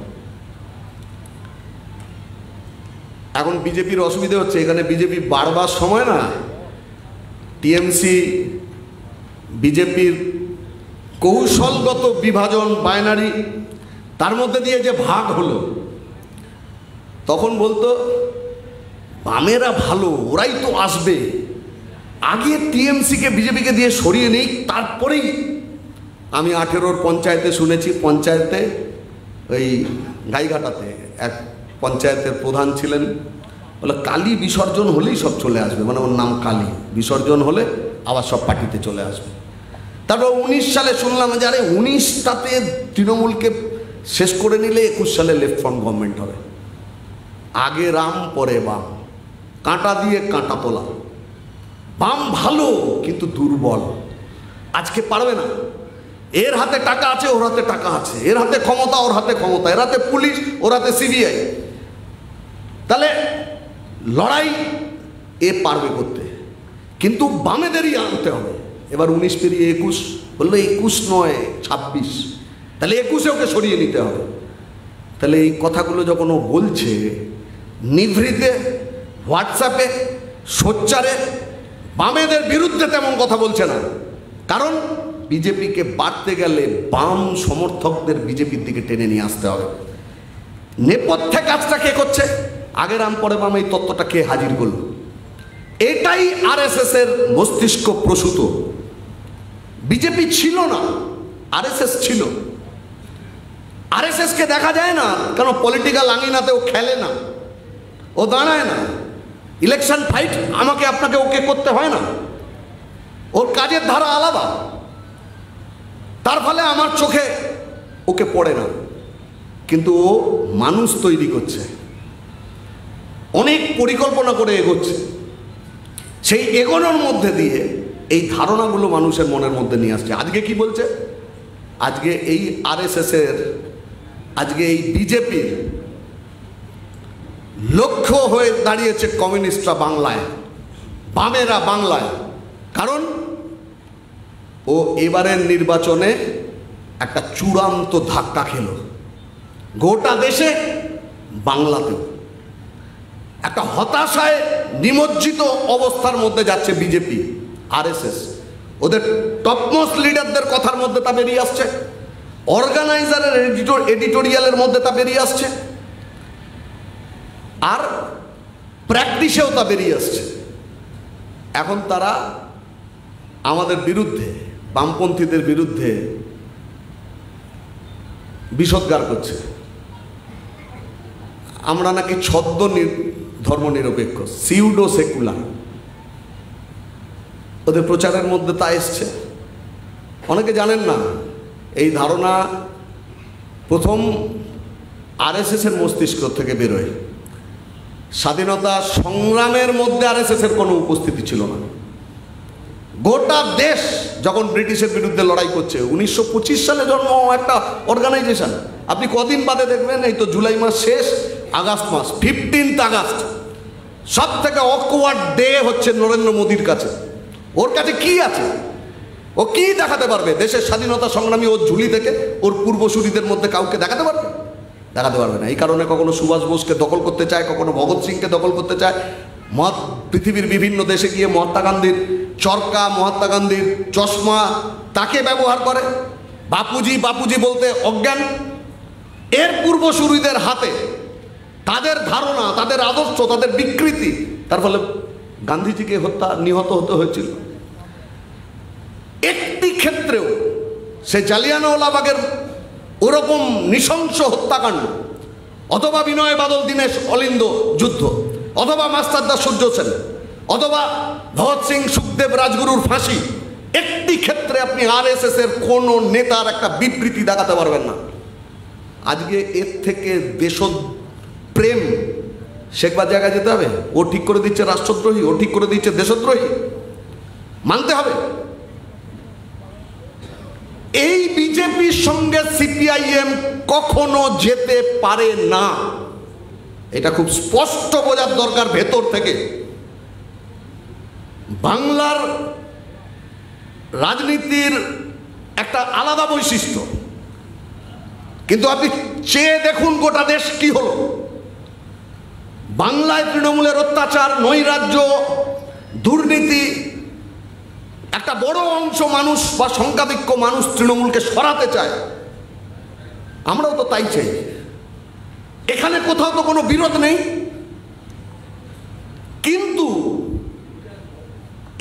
এখন বিজেপির অসুবিধা হচ্ছে, এখানে বিজেপি বাড়বার সময় না, টিএমসি বিজেপির কৌশলগত বিভাজন, বাইনারি, তার মধ্যে দিয়ে যে ভাগ হলো, তখন বলতো বামেরা ভালো, ওরাই তো আসবে, আগে টিএমসিকে বিজেপিকে দিয়ে সরিয়ে নেই, তারপরেই। আমি 18-র পঞ্চায়েতে শুনেছি, পঞ্চায়েতে ওই গাইঘাটাতে এক পঞ্চায়েতের প্রধান ছিলেন, বলে কালী বিসর্জন হলেই সব চলে আসবে, মানে ওর নাম কালী, বিসর্জন হলে আবার সব পার্টিতে চলে আসবে। তারপর 19 সালে শুনলাম যে আরে 19টাতে তৃণমূলকে শেষ করে নিলে 21 সালে লেফট ফ্রন্ট গভর্নমেন্ট হবে। আগে রাম পরে বাম, কাঁটা দিয়ে কাঁটা তোলা। বাম ভালো কিন্তু দুর্বল, আজকে পারবে না। এর হাতে টাকা আছে, ওর হাতে টাকা আছে, এর হাতে ক্ষমতা, ওর হাতে ক্ষমতা, এর হাতে পুলিশ, ওর হাতে সিবিআই। তাহলে লড়াই এ পারবে করতে, কিন্তু বামেদেরই আনতে হবে। এবার 19 পেরিয়ে 21, বললো 21 নয় 26, তাহলে 21-এ ওকে সরিয়ে নিতে হবে। তাহলে এই কথাগুলো যখন ও বলছে নিভৃতে, হোয়াটসঅ্যাপে, সোচ্চারে, বামেদের বিরুদ্ধে তেমন কথা বলছে না, কারণ বিজেপিকে বাড়তে গেলে বাম সমর্থকদের বিজেপির দিকে টেনে নিয়ে আসতে হবে। নেপথ্যে কাজটা কে করছে? আগে রাম পরে বাম, এই তত্ত্বটা কে হাজির করল? এটাই আরএসএস এর মস্তিষ্ক প্রসূত। বিজেপি ছিল না, আরএসএস ছিল। আরএসএস কে দেখা যায় না, কেন? পলিটিক্যাল আঙিনাতে ও খেলে না, ও দাঁড়ায় না। ইলেকশন ফাইট আমাকে আপনাকে ওকে করতে হয় না, ওর কাজের ধারা আলাদা। তার ফলে আমার চোখে ওকে পড়ে না, কিন্তু ও মানুষ তৈরি করছে, অনেক পরিকল্পনা করে এগোচ্ছে। সেই এগোনোর মধ্যে দিয়ে এই ধারণাগুলো মানুষের মনের মধ্যে নিয়ে আসছে। আজকে কি বলছে? আজকে এই আরএসএস এর, আজকে এই বিজেপির লক্ষ্য হয়ে দাঁড়িয়েছে কমিউনিস্টরা বাংলায়, বামেরা বাংলায়। কারণ ও এবারের নির্বাচনে একটা চূড়ান্ত ধাক্কা খেল, গোটা দেশে, বাংলাতেও একটা হতাশায় নিমজ্জিত অবস্থার মধ্যে যাচ্ছে বিজেপি, আরএসএস। ওদের টপমোস্ট লিডারদের কথার মধ্যে তা বেরিয়ে আসছে, অর্গানাইজারের এডিটোরিয়ালের মধ্যে তা বেরিয়ে আসছে, আর প্র্যাকটিসেও তা বেরিয়ে আসছে। এখন তারা আমাদের বিরুদ্ধে, বামপন্থীদের বিরুদ্ধে বিষোদ্গার করছে। আমরা নাকি ছদ্ম ধর্মনিরপেক্ষ, সিউডো সেকুলার, ওদের প্রচারের মধ্যে তা এসছে। অনেকে জানেন না, এই ধারণা প্রথম আরএসএসের মস্তিষ্ক থেকে বেরোয়। স্বাধীনতা সংগ্রামের মধ্যে আরএসএসের কোনো উপস্থিতি ছিল না। গোটা দেশ যখন ব্রিটিশের বিরুদ্ধে লড়াই করছে, 1925 সালে জন্ম একটা অর্গানাইজেশন। আপনি কদিন বাদে দেখবেন, এই তো জুলাই মাস শেষ, আগস্ট মাস, 15 আগস্ট সব থেকে অকওয়ার্ড ডে হচ্ছে নরেন্দ্র মোদীর কাছে। ওর কাছে কি আছে? ও কি দেখাতে পারবে দেশের স্বাধীনতা সংগ্রামী? ওর ঝুলি থেকে ওর পূর্বসূরীদের মধ্যে কাউকে দেখাতে পারবে? দেখাতে পারবে না। এই কারণে কখনো সুভাষ বোসকে দখল করতে চায়, কখনো ভগৎ সিংকে দখল করতে চায়। পৃথিবীর বিভিন্ন দেশে গিয়ে মহাত্মা গান্ধীর চরকা, মহাত্মা গান্ধীর চশমা তাকে ব্যবহার করে। বাপুজি বাপুজি বলতে অজ্ঞান। এর পূর্বসূরীদের হাতে তাদের ধারণা, তাদের আদর্শ, তাদের বিকৃতি, তার ফলে গান্ধীজিকে নিহত হতে হয়েছিল। একটি ক্ষেত্রেও সে জালিয়ানওয়ালাবাগের ওরকম নৃশংস হত্যাকাণ্ড, অথবা বিনয় বাদল দীনেশ অলিন্দ যুদ্ধ, অথবা মাস্টারদা সূর্য সেন, অথবা ভগৎ সিং সুখদেব রাজগুরুর ফাঁসি, একটি ক্ষেত্রে আপনি আরএসএস এর কোন নেতার একটা বিবৃতি দেখাতে পারবেন না। আজকে এর থেকে দেশপ্রেম শেখবার জায়গায় যেতে হবে। ও ঠিক করে দিচ্ছে রাষ্ট্রদ্রোহী, ও ঠিক করে দিচ্ছে দেশদ্রোহী, মানতে হবে। এই বিজেপির সঙ্গে সিপিআইএম কখনো যেতে পারে না, এটা খুব স্পষ্ট বোঝার দরকার ভেতর থেকে। বাংলার রাজনীতির একটা আলাদা বৈশিষ্ট্য, কিন্তু আপনি চেয়ে দেখুন গোটা দেশ কি হলো। বাংলায় তৃণমূলের অত্যাচার, নৈরাজ্য, দুর্নীতি, একটা বড় অংশ মানুষ বা সংখ্যাধিক্য মানুষ তৃণমূলকে সরাতে চায়। আমরাও তো তাই চাই। এখানে কোথাও তো কোনো বিরোধ নেই, কিন্তু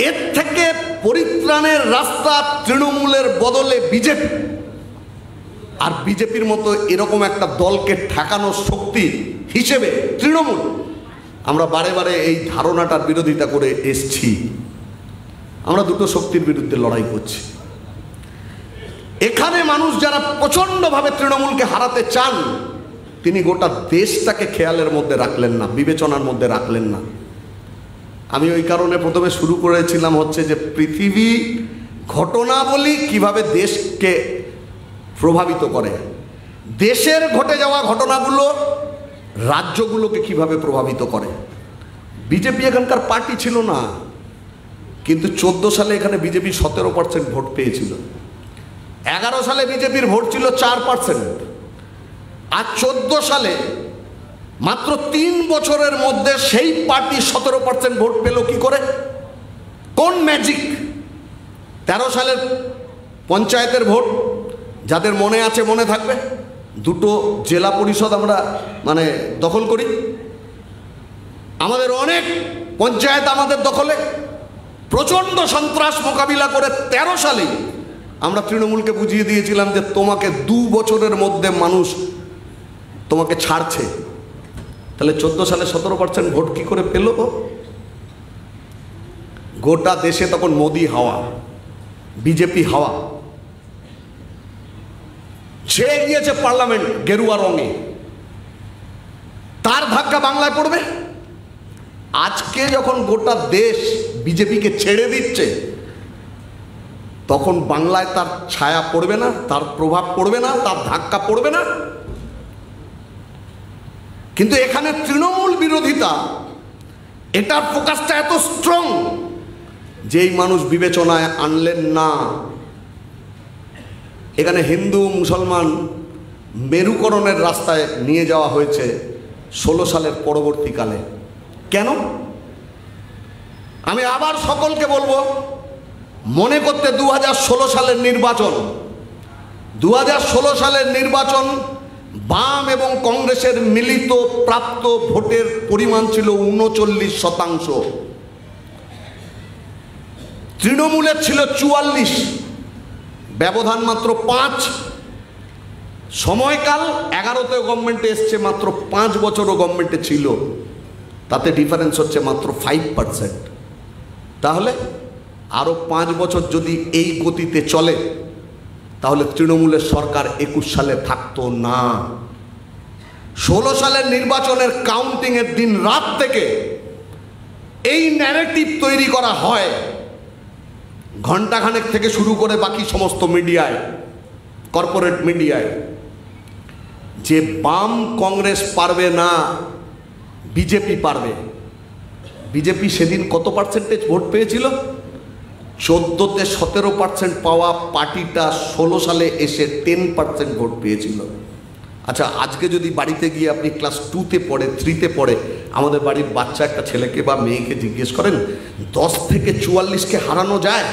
এর থেকে পরিত্রাণের রাস্তা তৃণমূলের বদলে বিজেপি। আর বিজেপির মতো এরকম একটা দলকে ঠেকানোর শক্তি হিসেবে তৃণমূল। আমরা বারে বারে এই ধারণাটার বিরোধিতা করে এসছি। আমরা দুটো শক্তির বিরুদ্ধে লড়াই করছি। এখানে মানুষ যারা প্রচণ্ডভাবে তৃণমূলকে হারাতে চান, তিনি গোটা দেশটাকে খেয়ালের মধ্যে রাখলেন না, বিবেচনার মধ্যে রাখলেন না। আমি ওই কারণে প্রথমে শুরু করেছিলাম হচ্ছে যে পৃথিবী ঘটনাবলী কিভাবে দেশকে প্রভাবিত করে, দেশের ঘটে যাওয়া ঘটনাগুলো রাজ্যগুলোকে কিভাবে প্রভাবিত করে। বিজেপি এখানকার পার্টি ছিল না, কিন্তু 14 সালে এখানে বিজেপি 17% ভোট পেয়েছিল। 11 সালে বিজেপির ভোট ছিল 4%। আর 14 সালে মাত্র 3 বছরের মধ্যে সেই পার্টি 17% ভোট পেল কি করে? কোন ম্যাজিক? 13 সালের পঞ্চায়েতের ভোট যাদের মনে আছে মনে থাকবে, দুটো জেলা পরিষদ আমরা দখল করি। আমাদের অনেক পঞ্চায়েত আমাদের দখলে। প্রচণ্ড সন্ত্রাস মোকাবিলা করে 13 সালে আমরা তৃণমূলকে বুঝিয়ে দিয়েছিলাম যে তোমাকে 2 বছরের মধ্যে মানুষ তোমাকে ছাড়ছে। তাহলে 14 সালে 17% ভোট কি করে পেল? গোটা দেশে তখন মোদি হাওয়া, বিজেপি হাওয়া, সে গিয়েছে পার্লামেন্ট গেরুয়া রঙে। তার ধাক্কা বাংলায় পড়বে। আজকে যখন গোটা দেশ বিজেপিকে ছেড়ে দিচ্ছে, তখন বাংলায় তার ছায়া পড়বে না, তার প্রভাব পড়বে না, তার ধাক্কা পড়বে না। কিন্তু এখানে তৃণমূল বিরোধিতা, এটার ফোকাসটা এত স্ট্রং যে এই মানুষ বিবেচনায় আনলেন না। এখানে হিন্দু মুসলমান মেরুকরণের রাস্তায় নিয়ে যাওয়া হয়েছে 16 সালের পরবর্তীকালে। কেন? আমি আবার সকলকে বলবো মনে করতে 2016 সালের নির্বাচন, 2016 সালের নির্বাচন বাম এবং কংগ্রেসের মিলিত প্রাপ্ত ভোটের পরিমাণ ছিল 39%, তৃণমূলের ছিল 44, ব্যবধান মাত্র 5। সময়কাল 11তেও গভর্নমেন্টে এসছে, মাত্র 5 বছরও গভর্নমেন্টে ছিল, তাতে ডিফারেন্স হচ্ছে মাত্র 5%। তাহলে আরও 5 বছর যদি এই গতিতে চলে তাহলে তৃণমূলের সরকার 21 সালে থাকতো না। 16 সালের নির্বাচনের কাউন্টিংয়ের দিন রাত থেকে এই ন্যারেটিভ তৈরি করা হয়, ঘণ্টাখানেক থেকে শুরু করে বাকি সমস্ত মিডিয়ায়, কর্পোরেট মিডিয়ায়, যে বাম কংগ্রেস পারবে না, বিজেপি পারবে। বিজেপি সেদিন কত পার্সেন্টেজ ভোট পেয়েছিল? 14তে 17% পাওয়া পার্টিটা 16 সালে এসে 10% ভোট পেয়েছিল। আচ্ছা, আজকে যদি বাড়িতে গিয়ে আপনি ক্লাস 2তে পড়ে, 3তে পড়ে আমাদের বাড়ির বাচ্চা একটা ছেলেকে বা মেয়েকে জিজ্ঞেস করেন 10 থেকে 44কে হারানো যায়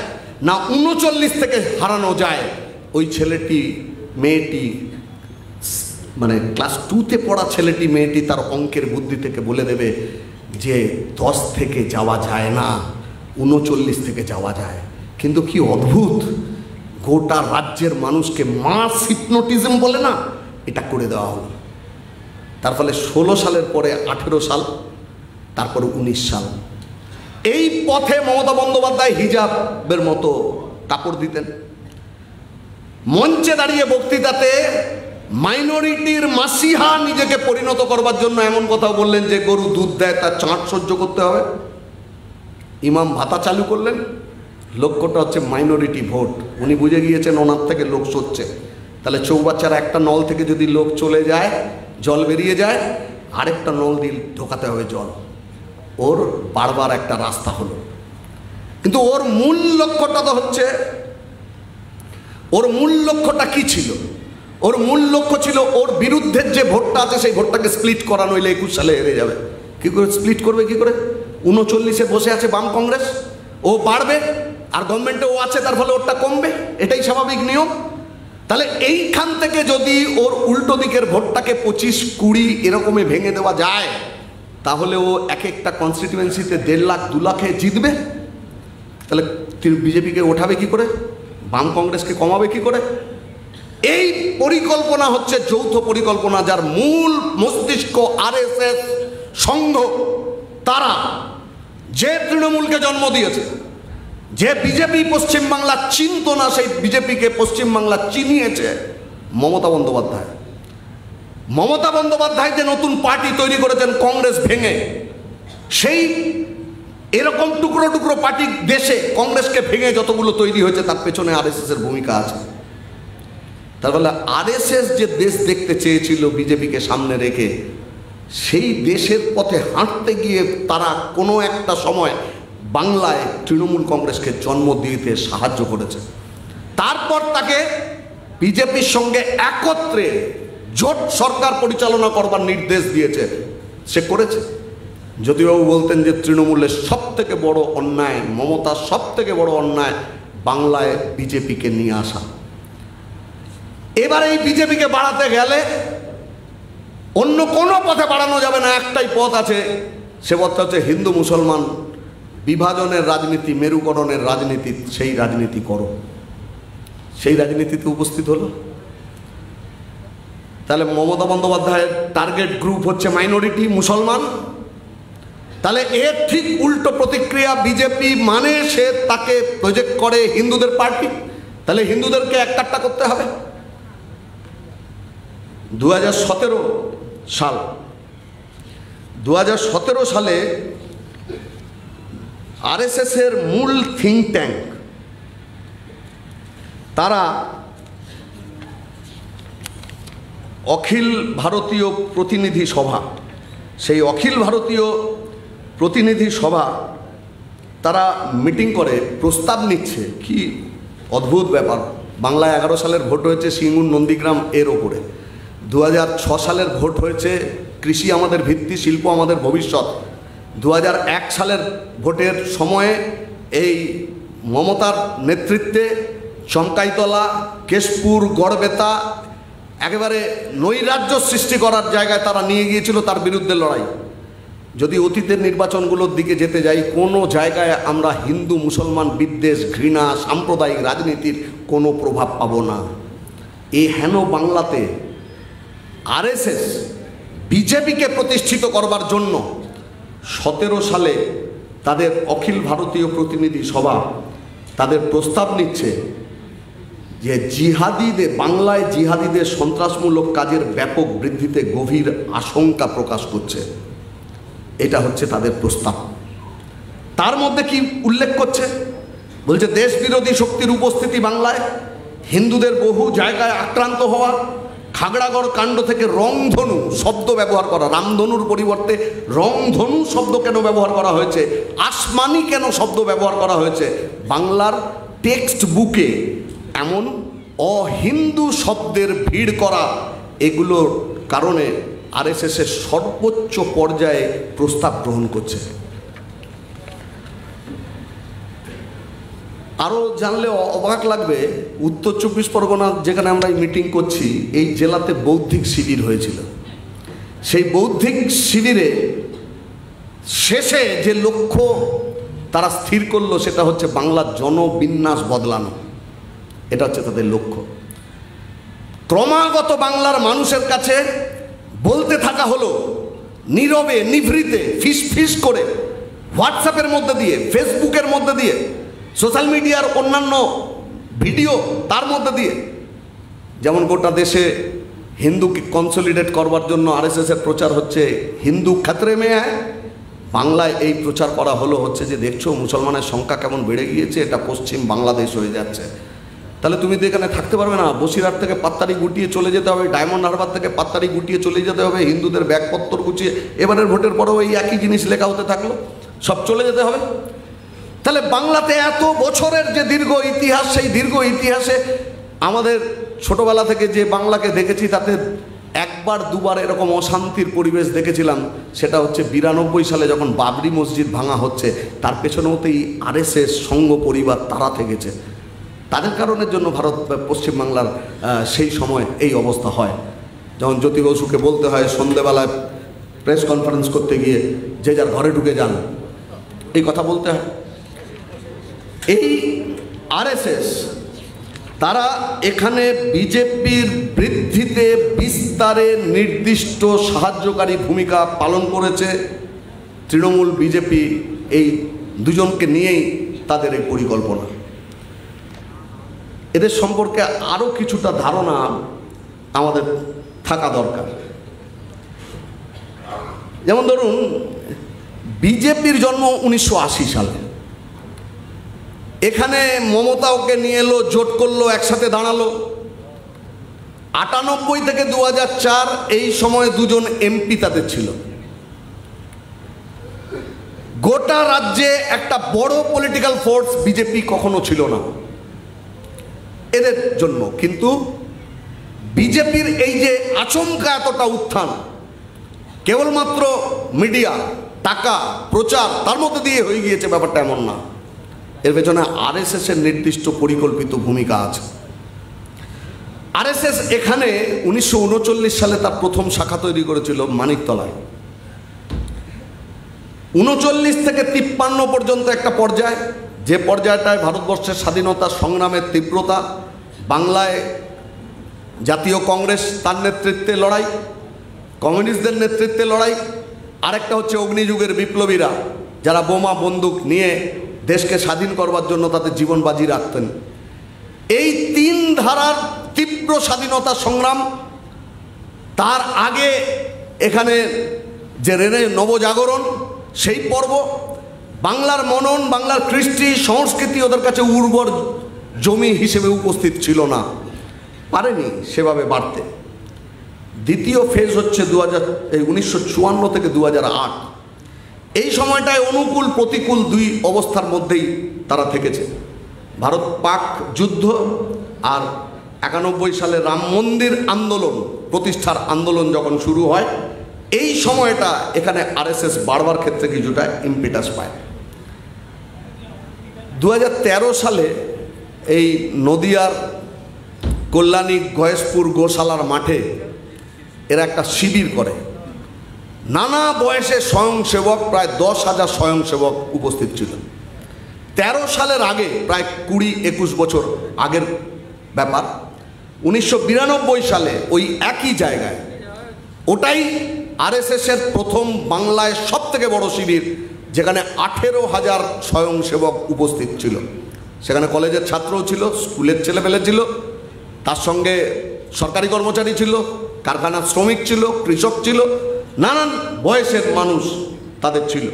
না 39 থেকে হারানো যায়, ওই ছেলেটি মেয়েটি, মানে ক্লাস 2তে পড়া ছেলেটি মেয়েটি তার অঙ্কের বুদ্ধি থেকে বলে দেবে যে 10 থেকে যাওয়া যায় না, 39 থেকে যাওয়া যায়। কিন্তু কি অদ্ভুত, গোটা রাজ্যের মানুষকে মাস হিপনোটিজম বলে না, এটা করে দেওয়া হলো। তার ফলে 16 সালের পরে 18 সাল, তারপরে 19 সাল, এই পথে মমতা বন্দ্যোপাধ্যায় হিজাবের মতো কাপড় দিতেন। মঞ্চে দাঁড়িয়ে বক্তৃতাতে মাইনরিটির মাসিহা নিজেকে পরিণত করবার জন্য এমন কথা বললেন যে গরু দুধ দেয় তার চাঁট সহ্য করতে হবে। ইমাম ভাতা চালু করলেন, লক্ষ্যটা হচ্ছে মাইনরিটি ভোট। উনি বুঝে গিয়েছেন ওনার থেকে লোক সরছে, তাহলে চৌবাচ্চার একটা নল থেকে যদি লোক চলে যায়, জল বেরিয়ে যায়, আরেকটা নল দিয়ে ঢোকাতে হবে জল। ওর বারবার একটা রাস্তা হলো, কিন্তু ওর মূল লক্ষ্যটা তো হচ্ছে, ওর মূল লক্ষ্যটা কি ছিল? ওর মূল লক্ষ্য ছিল ওর বিরুদ্ধের যে ভোটটা আছে সেই ভোটটাকে স্প্লিট করা, নইলে 21 সালে হেরে যাবে। কী করে স্প্লিট করবে? কী করে? 39-এ বসে আছে বাম কংগ্রেস, ও বাড়বে, আর গভর্নমেন্টে ও আছে, তার ফলে ওরটা কমবে, এটাই স্বাভাবিক নিয়ম। তাহলে এইখান থেকে যদি ওর উল্টো দিকের ভোটটাকে 25-20 এরকমই ভেঙে দেওয়া যায়, তাহলে ও এক একটা কনস্টিটিউয়েন্সিতে 1.5 লাখ 2 লাখে জিতবে। তাহলে বিজেপিকে ওঠাবে কি করে? বাম কংগ্রেসকে কমাবে কি করে? এই পরিকল্পনা হচ্ছে যৌথ পরিকল্পনা, যার মূল মস্তিষ্ক আরএসএস সংঘ। তারা যে তৃণমূলকে জন্ম দিয়েছে, যে বিজেপি পশ্চিমবাংলা চিনত না, সেই বিজেপিকে পশ্চিমবাংলা চিনিয়েছে মমতা বন্দ্যোপাধ্যায়। মমতা বন্দ্যোপাধ্যায় যে নতুন পার্টি তৈরি করেছেন কংগ্রেস ভেঙে, সেই এরকম টুকরো টুকরো পার্টি দেশে কংগ্রেসকে ভেঙে যতগুলো তৈরি হয়েছে, তার পেছনে আরএসএস এর ভূমিকা আছে। তার ফলে আরএসএস যে দেশ দেখতে চেয়েছিল বিজেপিকে সামনে রেখে, সেই দেশের পথে হাঁটতে গিয়ে তারা কোনো একটা সময় বাংলায় তৃণমূল কংগ্রেসকে জন্ম দিতে সাহায্য করেছে। তারপর তাকে বিজেপির সঙ্গে একত্রে জোট সরকার পরিচালনা করবার নির্দেশ দিয়েছে, সে করেছে। জ্যোতিবাবু বলতেন যে তৃণমূলের সব থেকে বড় অন্যায়, মমতার সব থেকে বড় অন্যায় বাংলায় বিজেপিকে নিয়ে আসা। এবার এই বিজেপিকে বাড়াতে গেলে অন্য কোনো পথে বাড়ানো যাবে না, একটাই পথ আছে, সে পথটা হচ্ছে হিন্দু মুসলমান বিভাজনের রাজনীতি, মেরুকরণের রাজনীতি। সেই রাজনীতি করো, সেই রাজনীতিতে উপস্থিত হলো। তাহলে মমতা বন্দ্যোপাধ্যায়ের টার্গেট গ্রুপ হচ্ছে মাইনরিটি মুসলমান। তাহলে এর ঠিক উল্টো প্রতিক্রিয়া বিজেপি, মানে সে তাকে প্রজেক্ট করে হিন্দুদের পার্টি। তাহলে হিন্দুদেরকে একটা করতে হবে। 2017 সাল, 2017 সালে আরএসএস এর মূল থিঙ্ক ট্যাঙ্ক, তারা অখিল ভারতীয় প্রতিনিধি সভা, সেই অখিল ভারতীয় প্রতিনিধি সভা তারা মিটিং করে প্রস্তাব নিচ্ছে। কি অদ্ভুত ব্যাপার, বাংলায় 11 সালের ভোট হয়েছে সিঙ্গুর নন্দীগ্রাম এর ওপরে, 2006 সালের ভোট হয়েছে কৃষি আমাদের ভিত্তি, শিল্প আমাদের ভবিষ্যৎ, 2001 সালের ভোটের সময়ে এই মমতার নেতৃত্বে চমকাইতলা, কেশপুর, গড়বেতা একেবারে নৈরাজ্য সৃষ্টি করার জায়গায় তারা নিয়ে গিয়েছিল, তার বিরুদ্ধে লড়াই। যদি অতীতের নির্বাচনগুলোর দিকে যেতে যাই, কোনো জায়গায় আমরা হিন্দু মুসলমান বিদ্বেষ, ঘৃণা, সাম্প্রদায়িক রাজনীতির কোনো প্রভাব পাবো না। এই হেন বাংলাতে আরএসএস বিজেপিকে প্রতিষ্ঠিত করবার জন্য 17 সালে তাদের অখিল ভারতীয় প্রতিনিধি সভা তাদের প্রস্তাব নিচ্ছে যে জিহাদিদের, বাংলায় জিহাদিদের সন্ত্রাসমূলক কাজের ব্যাপক বৃদ্ধিতে গভীর আশঙ্কা প্রকাশ করছে। এটা হচ্ছে তাদের প্রস্তাব। তার মধ্যে কি উল্লেখ করছে? বলছে দেশ বিরোধী শক্তির উপস্থিতি বাংলায়, হিন্দুদের বহু জায়গায় আক্রান্ত হওয়া, খাগড়াগড় কাণ্ড থেকে রংধনু শব্দ ব্যবহার করা, রামধনুর পরিবর্তে রংধনু শব্দ কেন ব্যবহার করা হয়েছে, আসমানি কেন শব্দ ব্যবহার করা হয়েছে, বাংলার টেক্সট বুকে এমন অহিন্দু শব্দের ভিড় করা, এগুলোর কারণে আরএসএসের সর্বোচ্চ পর্যায়ে প্রস্তাব গ্রহণ করছে। আরও জানলে অবাক লাগবে, উত্তর 24 পরগনা যেখানে আমরা মিটিং করছি, এই জেলাতে বৌদ্ধিক শিবির হয়েছিল। সেই বৌদ্ধিক শিবিরে শেষে যে লক্ষ্য তারা স্থির করলো সেটা হচ্ছে বাংলার জনবিন্যাস বদলানো। এটা হচ্ছে তাদের লক্ষ্য। ক্রমাগত বাংলার মানুষের কাছে বলতে থাকা হলো, নীরবে নিভৃতে ফিস করে, হোয়াটসঅ্যাপের মধ্যে দিয়ে, ফেসবুকের মধ্যে দিয়ে, সোশ্যাল মিডিয়ার অন্যান্য ভিডিও তার মধ্যে দিয়ে, যেমন গোটা দেশে হিন্দুকে কনসলিডেট করবার জন্য আরএসএসের প্রচার হচ্ছে হিন্দু খাতরে মে আয়, বাংলায় এই প্রচার করা হলো হচ্ছে যে দেখছো মুসলমানের সংখ্যা কেমন বেড়ে গিয়েছে, এটা পশ্চিম বাংলাদেশ হয়ে যাচ্ছে। তাহলে তুমি তো এখানে থাকতে পারবে না, বসিরহাট থেকে পাত্তারি গুটিয়ে চলে যেতে হবে, ডায়মন্ড হারবার থেকে পাত্তারি গুটিয়ে চলে যেতে হবে, হিন্দুদের ব্যাগপত্র গুছিয়ে, এবারের ভোটের পরেও এই একই জিনিস লেখা হতে থাকলো, সব চলে যেতে হবে। তাহলে বাংলাতে এত বছরের যে দীর্ঘ ইতিহাস, সেই দীর্ঘ ইতিহাসে আমাদের ছোটবেলা থেকে যে বাংলাকে দেখেছি তাতে একবার দুবার এরকম অশান্তির পরিবেশ দেখেছিলাম, সেটা হচ্ছে 92 সালে যখন বাবরি মসজিদ ভাঙা হচ্ছে, তার পেছনেও তো এই আরএসএস সংঘ পরিবার তারা থেকেছে। তাদের কারণের জন্য ভারত পশ্চিমবাংলার সেই সময় এই অবস্থা হয়। যেমন জ্যোতি বসুকে বলতে হয় সন্ধেবেলায় প্রেস কনফারেন্স করতে গিয়ে যে যার ঘরে ঢুকে যান, এই কথা বলতে হয়। এই আরএসএস তারা এখানে বিজেপির বৃদ্ধিতে বিস্তারে নির্দিষ্ট সাহায্যকারী ভূমিকা পালন করেছে। তৃণমূল বিজেপি এই দুজনকে নিয়েই তাদের এই পরিকল্পনা। এদের সম্পর্কে আরও কিছুটা ধারণা আমাদের থাকা দরকার। যেমন ধরুন, বিজেপির জন্ম 1980 সালে, এখানে মমতা ওকে নিয়ে এলো, জোট করলো, একসাথে দাঁড়ালো। 98 থেকে 2004 এই সময় দুজন এমপি তাদের ছিল। গোটা রাজ্যে একটা বড় পলিটিক্যাল ফোর্স বিজেপি কখনো ছিল না এদের জন্য। কিন্তু বিজেপির এই যে আচমকা এতটা উত্থান, কেবলমাত্র মিডিয়া, টাকা, প্রচার তার মধ্যে দিয়ে হয়ে গিয়েছে ব্যাপারটা এমন না। এর পেছনে আরএসএসের নির্দিষ্ট পরিকল্পিত ভূমিকা আছে। আরএসএস এখানে 1939 সালে তার প্রথম শাখা তৈরি করেছিল মানিকতলায়। 39 থেকে 53 পর্যন্ত একটা পর্যায়, যে পর্যায়টায় ভারতবর্ষের স্বাধীনতা সংগ্রামের তীব্রতা, বাংলায় জাতীয় কংগ্রেস তার নেতৃত্বে লড়াই, কমিউনিস্টদের নেতৃত্বে লড়াই, আরেকটা হচ্ছে অগ্নিযুগের বিপ্লবীরা যারা বোমা বন্দুক নিয়ে দেশকে স্বাধীন করবার জন্য তাদের জীবন বাজি রাখতেন। এই তিন ধারার তীব্র স্বাধীনতা সংগ্রাম। তার আগে এখানে যে নবজাগরণ, সেই পর্ব, বাংলার মনন, বাংলার কৃষ্টি সংস্কৃতি ওদের কাছে উর্বর জমি হিসেবে উপস্থিত ছিল না, পারেনি সেভাবে বাড়তে। দ্বিতীয় ফেজ হচ্ছে 1954 থেকে 2008। এই সময়টায় অনুকূল প্রতিকূল দুই অবস্থার মধ্যেই তারা থেকেছে। ভারত পাক যুদ্ধ আর 91 সালে রাম মন্দির আন্দোলন প্রতিষ্ঠার আন্দোলন যখন শুরু হয়, এই সময়টা এখানে আরএসএস বাড়বার ক্ষেত্রে কিছুটা ইম্পিটাস পায়। 2013 সালে এই নদিয়ার কল্যাণী গয়েশপুর গোশালার মাঠে এরা একটা শিবির করে। নানা বয়সে স্বয়ংসেবক, প্রায় 10,000 স্বয়ংসেবক উপস্থিত ছিল। 13 সালের আগে, প্রায় 20-21 বছর আগের ব্যাপার, 1992 সালে ওই একই জায়গায়, ওটাই আরএসএসের প্রথম বাংলায় সব থেকে বড় শিবির, যেখানে 18,000 স্বয়ংসেবক উপস্থিত ছিল। সেখানে কলেজের ছাত্রও ছিল, স্কুলের ছেলেপেলে ছিল, তার সঙ্গে সরকারি কর্মচারী ছিল, কারখানার শ্রমিক ছিল, কৃষক ছিল, নানান বয়সের মানুষ তাদের ছিল।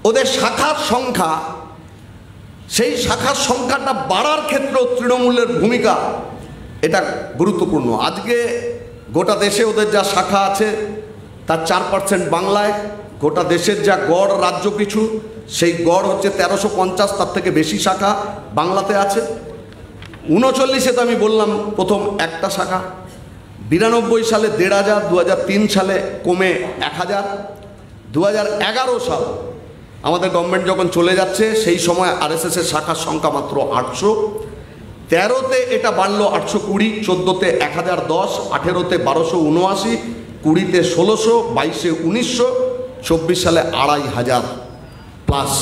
ওদের শাখার সংখ্যা, সেই শাখার সংখ্যাটা বাড়ার ক্ষেত্রেও তৃণমূলের ভূমিকা এটা গুরুত্বপূর্ণ। আজকে গোটা দেশে ওদের যা শাখা আছে তার 4% বাংলায়, গোটা দেশের যা গড় রাজ্য পিছু, সেই গড় হচ্ছে 1350, তার থেকে বেশি শাখা বাংলাতে আছে। 39-এ তো আমি বললাম প্রথম একটা শাখা, 92 সালে 1,500, 2003 সালে কমে 1000, 2011 সাল আমাদের গভর্নমেন্ট যখন চলে যাচ্ছে সেই সময় আরএসএসের শাখার সংখ্যা মাত্র 800। 13তে এটা বাড়লো 820, 14তে 1010, 18তে 1279, 20তে 1600, 22-এ 1900, 24 সালে 2500 প্লাস।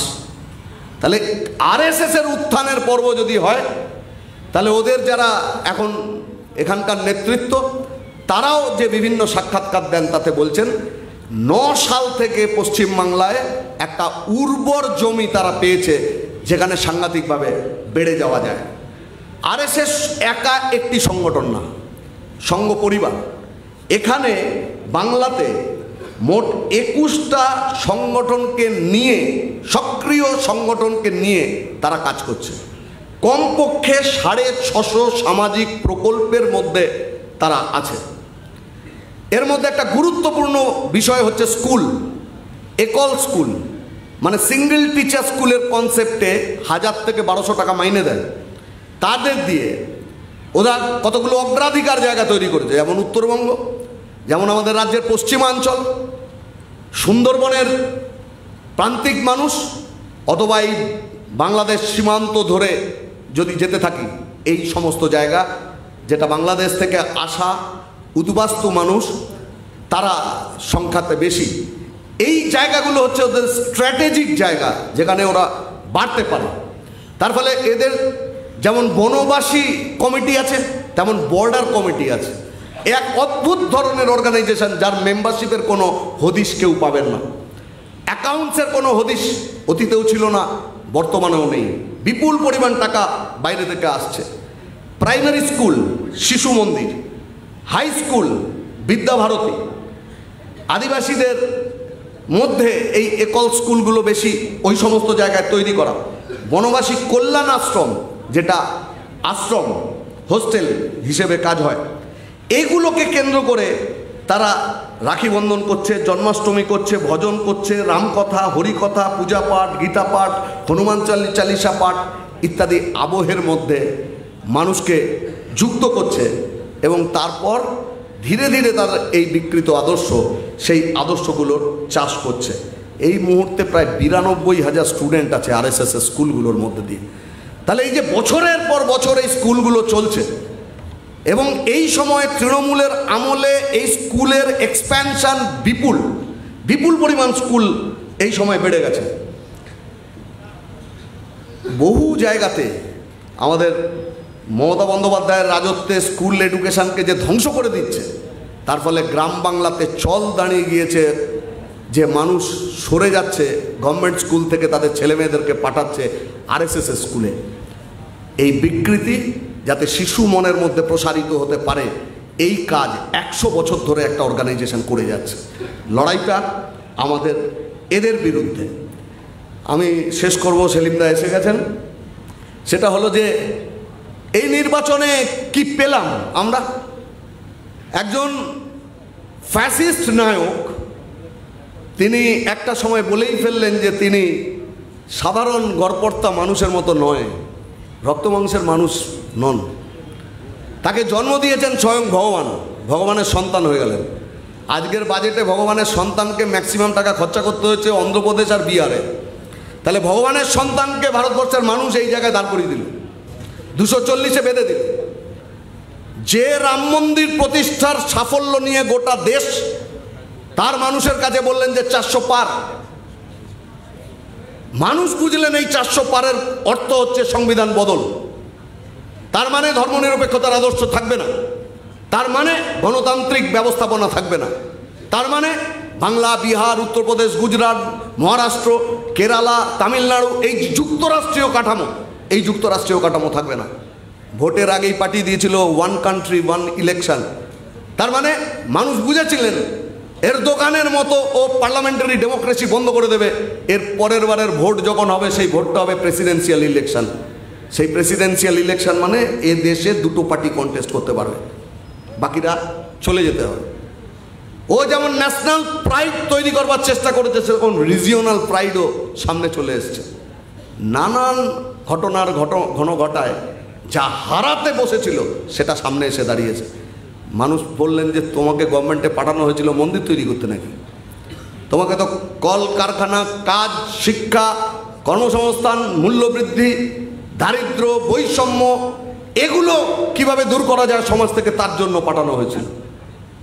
তাহলে আরএসএসের উত্থানের পর্ব যদি হয়, তাহলে ওদের যারা এখন এখানকার নেতৃত্ব, তারাও যে বিভিন্ন সাক্ষাৎকার দেন তাতে বলছেন 9 সাল থেকে পশ্চিমবাংলায় একটা উর্বর জমি তারা পেয়েছে, যেখানে সাংঘাতিকভাবে বেড়ে যাওয়া যায়। আরএসএস একা একটি সংগঠন না, সংঘ পরিবার। এখানে বাংলাতে মোট 21টা সংগঠনকে নিয়ে, সক্রিয় সংগঠনকে নিয়ে তারা কাজ করছে। কমপক্ষে 650 সামাজিক প্রকল্পের মধ্যে তারা আছে। এর মধ্যে একটা গুরুত্বপূর্ণ বিষয় হচ্ছে স্কুল, একল স্কুল, মানে সিঙ্গেল টিচার স্কুলের কনসেপ্টে 1000 থেকে 1200 টাকা মাইনে দেয়। তাদের দিয়ে ওরা কতগুলো অগ্রাধিকার জায়গা তৈরি করেছে, যেমন উত্তরবঙ্গ, যেমন আমাদের রাজ্যের পশ্চিমাঞ্চল, সুন্দরবনের প্রান্তিক মানুষ, অথবা এই বাংলাদেশ সীমান্ত ধরে যদি যেতে থাকি, এই সমস্ত জায়গা যেটা বাংলাদেশ থেকে আসা উদ্বাস্তু মানুষ, তারা সংখ্যাতে বেশি। এই জায়গাগুলো হচ্ছে ওদের স্ট্র্যাটেজিক জায়গা, যেখানে ওরা বাড়তে পারে। তার ফলে এদের যেমন বনবাসী কমিটি আছে, তেমন বর্ডার কমিটি আছে। এক অদ্ভুত ধরনের অর্গানাইজেশন, যার মেম্বারশিপের কোনো হদিশ কেউ পাবেন না। অ্যাকাউন্টসের কোনো হদিশ অতীতেও ছিল না, বর্তমানেও নেই। বিপুল পরিমাণ টাকা বাইরে থেকে আসছে। প্রাইমারি স্কুল শিশু মন্দির, হাই স্কুল বিদ্যাভারতী, আদিবাসীদের মধ্যে এই একল স্কুলগুলো বেশি ওই সমস্ত জায়গায় তৈরি করা। বনবাসী কল্যাণ আশ্রম, যেটা আশ্রম হোস্টেল হিসেবে কাজ হয়, এইগুলোকে কেন্দ্র করে তারা রাখি বন্ধন করছে, জন্মাষ্টমী করছে, ভজন করছে, রামকথা, হরিকথা, পূজা পাঠ, গীতা পাঠ, হনুমান চালিসা পাঠ ইত্যাদি আবহের মধ্যে মানুষকে যুক্ত করছে। এবং তারপর ধীরে ধীরে তার এই বিকৃত আদর্শ, সেই আদর্শগুলোর চাষ করছে। এই মুহূর্তে প্রায় 92,000 স্টুডেন্ট আছে আরএসএসের স্কুলগুলোর মধ্যে দিয়ে। তাহলে এই যে বছরের পর বছর এই স্কুলগুলো চলছে, এবং এই সময় তৃণমূলের আমলে এই স্কুলের এক্সপ্যানশন বিপুল পরিমাণ স্কুল এই সময় বেড়ে গেছে। বহু জায়গাতে আমাদের মমতা বন্দ্যোপাধ্যায়ের রাজত্বে স্কুল এডুকেশনকে যে ধ্বংস করে দিচ্ছে, তার ফলে গ্রাম বাংলাতে চল দাঁড়িয়ে গিয়েছে, যে মানুষ সরে যাচ্ছে গভর্নমেন্ট স্কুল থেকে, তাদের ছেলে মেয়েদেরকে পাঠাচ্ছে আরএসএসের স্কুলে। এই বিকৃতি যাতে শিশু মনের মধ্যে প্রসারিত হতে পারে, এই কাজ 100 বছর ধরে একটা অর্গানাইজেশন করে যাচ্ছে। লড়াইটা আমাদের এদের বিরুদ্ধে। আমি শেষ করব, সেলিমদা এসে গেছেন। সেটা হলো যে এই নির্বাচনে কি পেলাম আমরা? একজন ফ্যাসিস্ট নায়ক, তিনি একটা সময় বলেই ফেললেন যে তিনি সাধারণ গড়পড়তা মানুষের মতো নয়, রক্তমাংসের মানুষ নন। তাকে জন্ম দিয়েছেন স্বয়ং ভগবান, ভগবানের সন্তান হয়ে গেলেন। আজকের বাজেটে ভগবানের সন্তানকে ম্যাক্সিমাম টাকা খরচা করতে হয়েছে অন্ধ্রপ্রদেশ আর বিহারে। তাহলে ভগবানের সন্তানকে ভারতবর্ষের মানুষ এই জায়গায় দাঁড় করিয়ে দিল, 240-এ বেঁধে দিল। যে রাম মন্দির প্রতিষ্ঠার সাফল্য নিয়ে গোটা দেশ, তার মানুষের কাছে বললেন যে 400 পার। মানুষ বুঝলেন এই 400 পারের অর্থ হচ্ছে সংবিধান বদল। তার মানে ধর্মনিরপেক্ষতার আদর্শ থাকবে না, তার মানে গণতান্ত্রিক ব্যবস্থাপনা থাকবে না, তার মানে বাংলা, বিহার, উত্তরপ্রদেশ, গুজরাট, মহারাষ্ট্র, কেরালা, তামিলনাড়ু, এই যুক্তরাষ্ট্রীয় কাঠামো, এই যুক্তরাষ্ট্রীয় কাঠামো থাকবে না। ভোটের আগেই পাঠিয়ে দিয়েছিল 1 কান্ট্রি 1 ইলেকশন। তার মানে মানুষ বুঝেছিলেন এর দোকানের মতো ও পার্লামেন্টারি ডেমোক্রেসি বন্ধ করে দেবে। এর পরের বারের ভোট যখন হবে, সেই ভোটটা হবে প্রেসিডেন্সিয়াল ইলেকশন। সেই প্রেসিডেন্সিয়াল ইলেকশন মানে এ দেশে 2টো পার্টি কন্টেস্ট করতে পারবে, বাকিরা চলে যেতে হবে। ও যেমন ন্যাশনাল প্রাইড তৈরি করবার চেষ্টা করেছে, সেরকম রিজিওনাল প্রাইডও সামনে চলে এসছে। নানান ঘটনার ঘন ঘটায় যা হারাতে বসেছিল সেটা সামনে এসে দাঁড়িয়েছে। মানুষ বললেন যে তোমাকে গভর্নমেন্টে পাঠানো হয়েছিল মন্দির তৈরি করতে নাকি? তোমাকে তো কল কারখানা, কাজ, শিক্ষা, কর্মসংস্থান, মূল্যবৃদ্ধি, দারিদ্র্য, বৈষম্য, এগুলো কিভাবে দূর করা যায় সমাজ থেকে, তার জন্য পাঠানো হয়েছিল।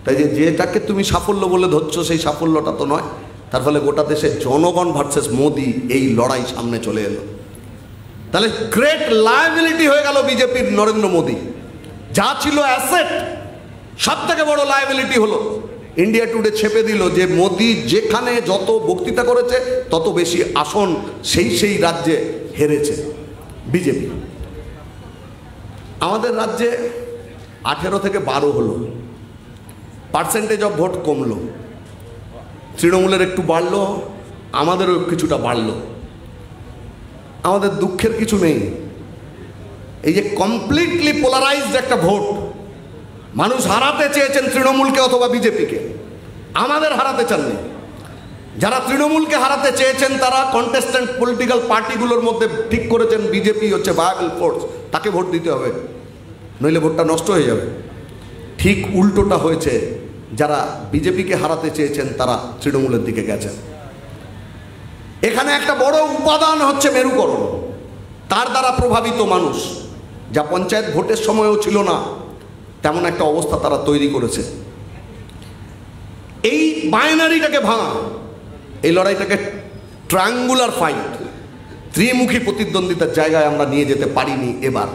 তাই যেটাকে তুমি সাফল্য বলে ধরছো সেই সাফল্যটা তো নয়। তার ফলে গোটা দেশের জনগণ ভার্সেস মোদি এই লড়াই সামনে চলে এলো। তাহলে গ্রেট লায়াবিলিটি হয়ে গেল বিজেপির নরেন্দ্র মোদি। যা ছিল অ্যাসেট, সব থেকে বড় লায়াবিলিটি হলো ইন্ডিয়া টুডে ছেপে দিল যে মোদি যেখানে যত বক্তৃতা করেছে তত বেশি আসন সেই রাজ্যে হেরেছে বিজেপি। আমাদের রাজ্যে 18 থেকে 12 হলো, পার্সেন্টেজ অফ ভোট কমলো। তৃণমূলের একটু বাড়লো, আমাদেরও কিছুটা বাড়লো। আমাদের দুঃখের কিছু নেই। এই যে কমপ্লিটলি পোলারাইজড একটা ভোট, মানুষ হারাতে চেয়েছেন তৃণমূলকে অথবা বিজেপিকে, আমাদের হারাতে চাননি। যারা তৃণমূলকে হারাতে চেয়েছেন তারা কন্টেস্ট্যান্ট পলিটিক্যাল পার্টিগুলোর মধ্যে ঠিক করেছেন বিজেপি হচ্ছে ভায়াবল ফোর্স, তাকে ভোট দিতে হবে, নইলে ভোটটা নষ্ট হয়ে যাবে। ঠিক উল্টোটা হয়েছে, যারা বিজেপিকে হারাতে চেয়েছেন তারা তৃণমূলের দিকে গেছেন। এখানে একটা বড় উপাদান হচ্ছে মেরুকরণ, তার দ্বারা প্রভাবিত মানুষ, যা পঞ্চায়েত ভোটের সময়ও ছিল না, তেমন একটা অবস্থা তারা তৈরি করেছে। এই বাইনারিটাকে ভাঙা, এই লড়াইটাকে ট্রায়াঙ্গুলার ফাইট, ত্রিমুখী প্রতিদ্বন্দ্বিতার জায়গায় আমরা নিয়ে যেতে পারিনি এবার।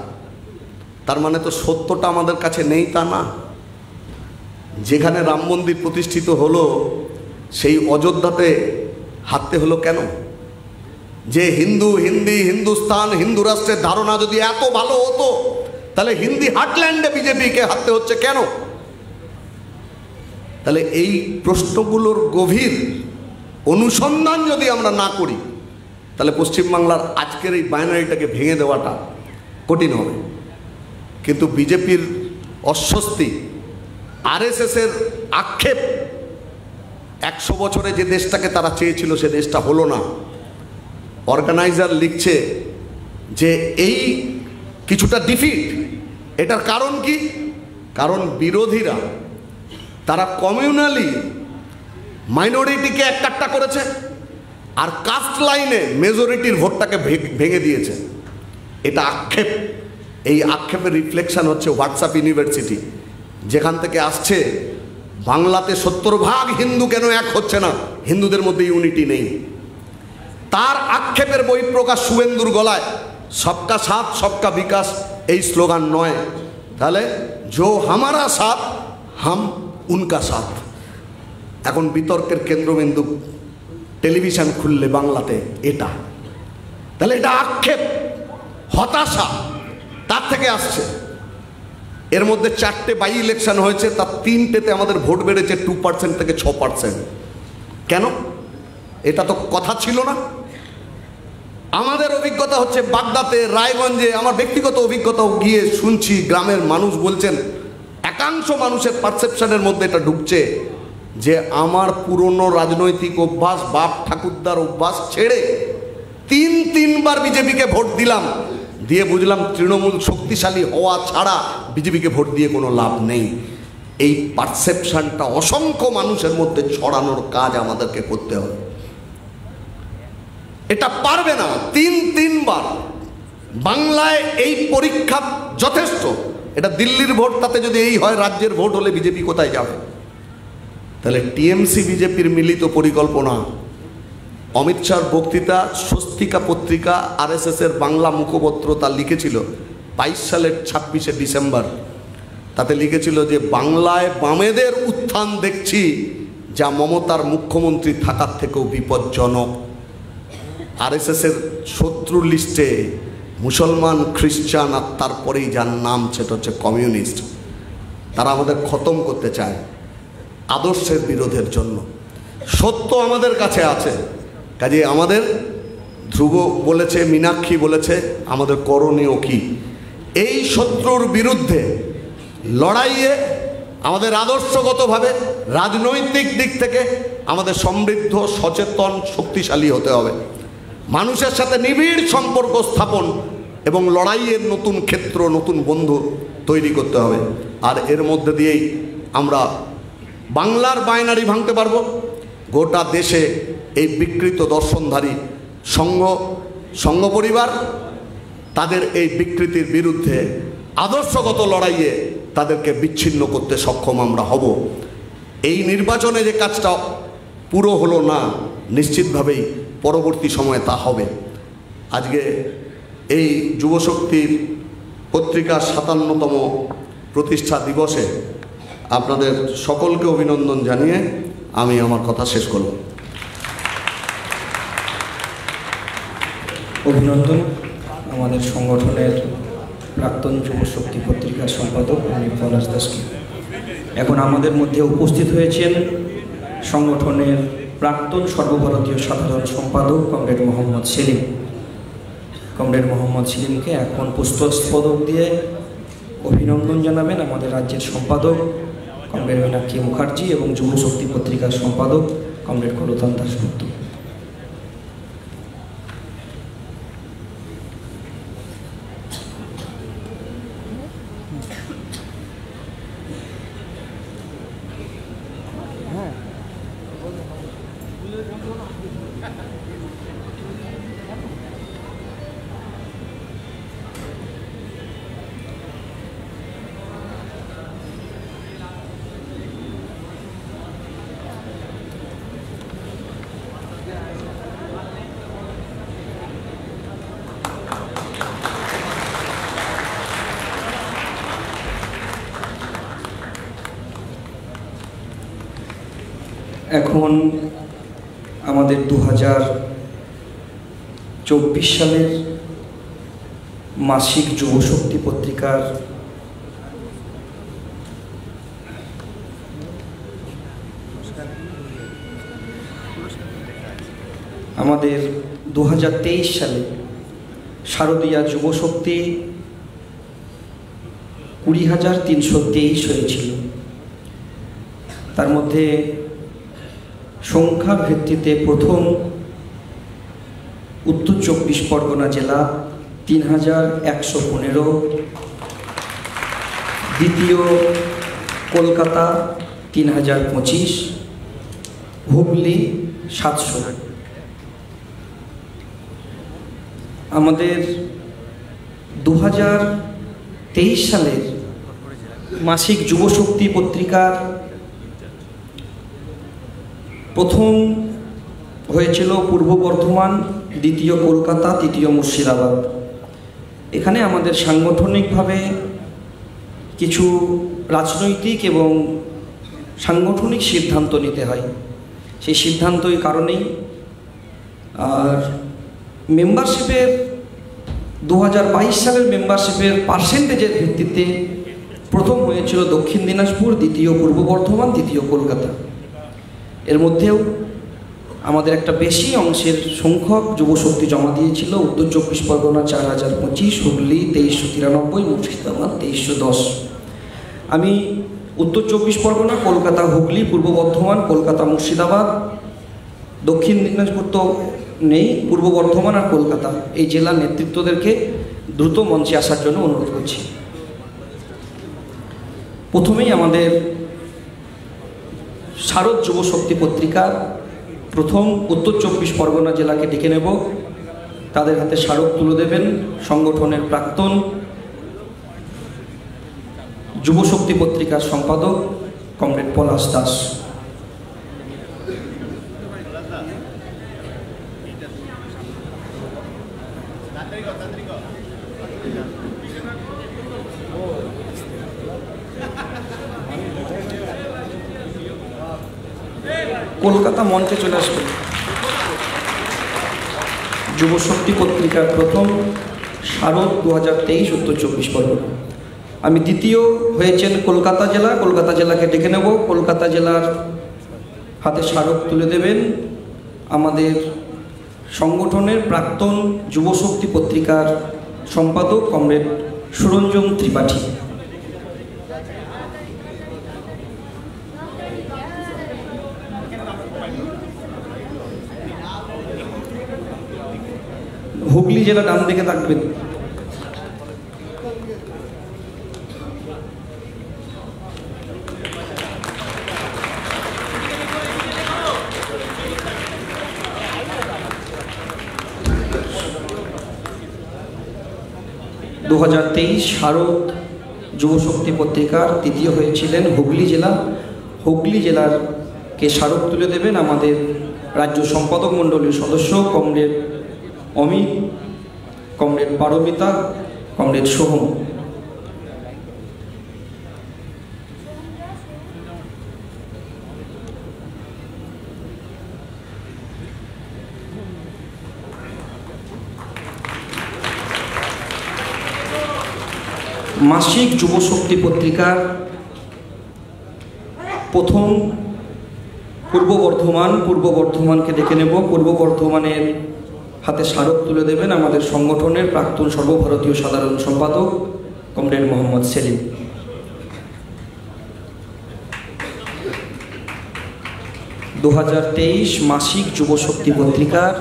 তার মানে তো সত্যটা আমাদের কাছে নেই তা না। যেখানে রাম মন্দির প্রতিষ্ঠিত হলো সেই অযোধ্যাতে হাঁটতে হলো কেন? যে হিন্দি, হিন্দুস্তান, হিন্দু রাষ্ট্রের ধারণা যদি এত ভালো হতো, তাহলে হিন্দি হার্টল্যান্ডে বিজেপিকে হাঁটতে হচ্ছে কেন? তাহলে এই প্রশ্নগুলোর গভীর অনুসন্ধান যদি আমরা না করি, তাহলে পশ্চিমবাংলার আজকের এই বাইনারিটাকে ভেঙে দেওয়াটা কঠিন হবে। কিন্তু বিজেপির অস্বস্তি, আরএসএসের আক্ষেপ, 100 বছরে যে দেশটাকে তারা চেয়েছিল সে দেশটা হলো না। অর্গানাইজার লিখছে যে এই কিছুটা ডিফিট, এটার কারণ কি? কারণ বিরোধীরা তারা কমিউনালি মাইনরিটিকে একটা করেছে, আর কাস্ট লাইনে মেজরিটির ভোটটাকে ভেঙে দিয়েছে। এটা আক্ষেপ। এই আক্ষেপের রিফ্লেকশন হচ্ছে হোয়াটসঅ্যাপ ইউনিভার্সিটি, যেখান থেকে আসছে বাংলাতে 70% হিন্দু কেন এক হচ্ছে না, হিন্দুদের মধ্যে ইউনিটি নেই। তার আক্ষেপের বহিঃপ্রকাশ শুভেন্দুর গলায়, সবকা সাথ সবকা বিকাশ এই স্লোগান নয়, তাহলে জো হামারা সাথ হাম উনকা সাথ। এখন বিতর্কের কেন্দ্রবিন্দু টেলিভিশন খুললে বাংলাতে এটা, তাহলে এটা আক্ষেপ, হতাশা তার থেকে আসছে। এর মধ্যে 4টে বাই ইলেকশন হয়েছে, তার 3টেতে আমাদের ভোট বেড়েছে 2% থেকে 6%। কেন? এটা তো কথা ছিল না। আমাদের অভিজ্ঞতা হচ্ছে বাগদাতে, রায়গঞ্জে, আমার ব্যক্তিগত অভিজ্ঞতাও গিয়ে শুনছি, গ্রামের মানুষ বলছেন, একাংশ মানুষের পারসেপশনের মধ্যে এটা ঢুকছে যে আমার পুরনো রাজনৈতিক অভ্যাস, বাপ ঠাকুরদার অভ্যাস ছেড়ে 3বার বিজেপিকে ভোট দিলাম, দিয়ে বুঝলাম তৃণমূল শক্তিশালী হওয়া ছাড়া বিজেপিকে ভোট দিয়ে কোনো লাভ নেই। এই পারসেপশনটা অসংখ্য মানুষের মধ্যে ছড়ানোর কাজ আমাদেরকে করতে হবে। এটা পারবে না, তিনবার বাংলায় এই পরীক্ষা যথেষ্ট। এটা দিল্লির ভোট, তাতে যদি এই হয় রাজ্যের ভোট হলে বিজেপি কোথায় যাবে? তাহলে টিএমসি বিজেপির মিলিত পরিকল্পনা, অমিত শাহর বক্তৃতা, স্বস্তিকা পত্রিকা RSS এর বাংলা মুখপত্র তা লিখেছিল 22 সালের 26শে ডিসেম্বর। তাতে লিখেছিল যে বাংলায় বামেদের উত্থান দেখছি, যা মমতার মুখ্যমন্ত্রী থাকার থেকেও বিপজ্জনক। RSS এর শত্রু লিস্টে মুসলমান, খ্রিস্টান আর তারপরেই যার নাম সেটা হচ্ছে কমিউনিস্ট। তারা আমাদের খতম করতে চায় আদর্শের বিরোধের জন্য। সত্য আমাদের কাছে আছে, কাজে আমাদের ধ্রুব বলেছে, মীনাক্ষী বলেছে, আমাদের করণীয় কি? এই শত্রুর বিরুদ্ধে লড়াইয়ে আমাদের আদর্শগতভাবে, রাজনৈতিক দিক থেকে আমাদের সমৃদ্ধ, সচেতন, শক্তিশালী হতে হবে। মানুষের সাথে নিবিড় সম্পর্ক স্থাপন এবং লড়াইয়ের নতুন ক্ষেত্র, নতুন বন্ধু তৈরি করতে হবে। আর এর মধ্যে দিয়েই আমরা বাংলার ভাঙতে পারবো। গোটা দেশে এই বিকৃত দর্শনধারী সংঘ পরিবার, তাদের এই বিকৃতির বিরুদ্ধে আদর্শগত লড়াইয়ে তাদেরকে বিচ্ছিন্ন করতে সক্ষম আমরা হব। এই নির্বাচনে যে কাজটা পুরো হলো না, নিশ্চিতভাবেই পরবর্তী সময়ে তা হবে। আজকে এই যুবশক্তির পত্রিকার 57তম প্রতিষ্ঠা দিবসে আপনাদের সকলকে অভিনন্দন জানিয়ে আমি আমার কথা শেষ করব। অভিনন্দন আমাদের সংগঠনের প্রাক্তন যুবশক্তি পত্রিকার সম্পাদক পলাশ দাসকে। এখন আমাদের মধ্যে উপস্থিত হয়েছেন সংগঠনের প্রাক্তন সর্বভারতীয় সাধারণ সম্পাদক কমরেড মোহাম্মদ সেলিম। কমরেড মোহাম্মদ সেলিমকে এখন পুষ্পস্তবক দিয়ে অভিনন্দন জানাবেন আমাদের রাজ্যের সম্পাদক কমরেড মীনাক্ষী মুখার্জি এবং যুবশক্তি পত্রিকার সম্পাদক কমরেড কলতান দাশগুপ্ত। এখন আমাদের 2024 সালের মাসিক যুবশক্তি পত্রিকার আমাদের 2023 সালে শারদীয়া যুবশক্তি 20,323 হয়েছিল। তার মধ্যে সংখ্যা ভিত্তিতে প্রথম উত্তর 24 পরগনা জেলা 3,115, দ্বিতীয় কলকাতা 3,025, হুগলি 700। আমাদের 2023 সালের মাসিক যুবশক্তি পত্রিকার প্রথম হয়েছিল পূর্ব বর্ধমান, দ্বিতীয় কলকাতা, তৃতীয় মুর্শিদাবাদ। এখানে আমাদের সাংগঠনিকভাবে কিছু রাজনৈতিক এবং সাংগঠনিক সিদ্ধান্ত নিতে হয়। সেই সিদ্ধান্তই কারণেই আর মেম্বারশিপের 2022 সালের মেম্বারশিপের পার্সেন্টেজের ভিত্তিতে প্রথম হয়েছিল দক্ষিণ দিনাজপুর, দ্বিতীয় পূর্ব বর্ধমান, তৃতীয় কলকাতা। এর মধ্যেও আমাদের একটা বেশি অংশের সংখ্যক যুবশক্তি জমা দিয়েছিল উত্তর 24 পরগনা 4,025, হুগলি 2393, মুর্শিদাবাদ 2310। আমি উত্তর 24 পরগনা, কলকাতা, হুগলি, পূর্ব বর্ধমান, কলকাতা, মুর্শিদাবাদ, দক্ষিণ দিনাজপুর তো নেই, পূর্ব বর্ধমান আর কলকাতা এই জেলার নেতৃত্বদেরকে দ্রুত মঞ্চে আসার জন্য অনুরোধ করছি। প্রথমেই আমাদের শারদ যুব শক্তি পত্রিকার প্রথম উত্তর 24 পরগনা জেলাকে ডেকে নেব। তাদের হাতে স্মারক তুলে দেবেন সংগঠনের প্রাক্তন যুব শক্তি পত্রিকার সম্পাদক কমরেড পলাশ দাস। কলকাতা মঞ্চে চলে আসবে যুব শক্তি পত্রিকার প্রথম শারদ 2023 উত্তর 24 পরগনা। আমি দ্বিতীয় হয়েছেন কলকাতা জেলা। কলকাতা জেলাকে ডেকে নেব। কলকাতা জেলার হাতে স্মারক তুলে দেবেন আমাদের সংগঠনের প্রাক্তন যুব শক্তি পত্রিকার সম্পাদক কমরেড সুরঞ্জন ত্রিপাঠী। হুগলি জেলা ডান দিকে থাকবেন। শারদ যুব শক্তি পত্রিকার তৃতীয় হয়েছিলেন হুগলি জেলা। হুগলি জেলারকে স্মারক তুলে দেবেন আমাদের রাজ্য সম্পাদক মণ্ডলীর সদস্য comrade Amit, comrade Paramita, comrade Soham. মাসিক যুব শক্তি পত্রিকার প্রথম পূর্ব বর্ধমানকে ডেকে নেব। পূর্ব বর্ধমানের হাতে স্মারক তুলে দেবেন আমাদের সংগঠনের প্রাক্তন সর্বভারতীয় সাধারণ সম্পাদক কমরেড মোহাম্মদ সেলিম। মাসিক যুব শক্তি পত্রিকার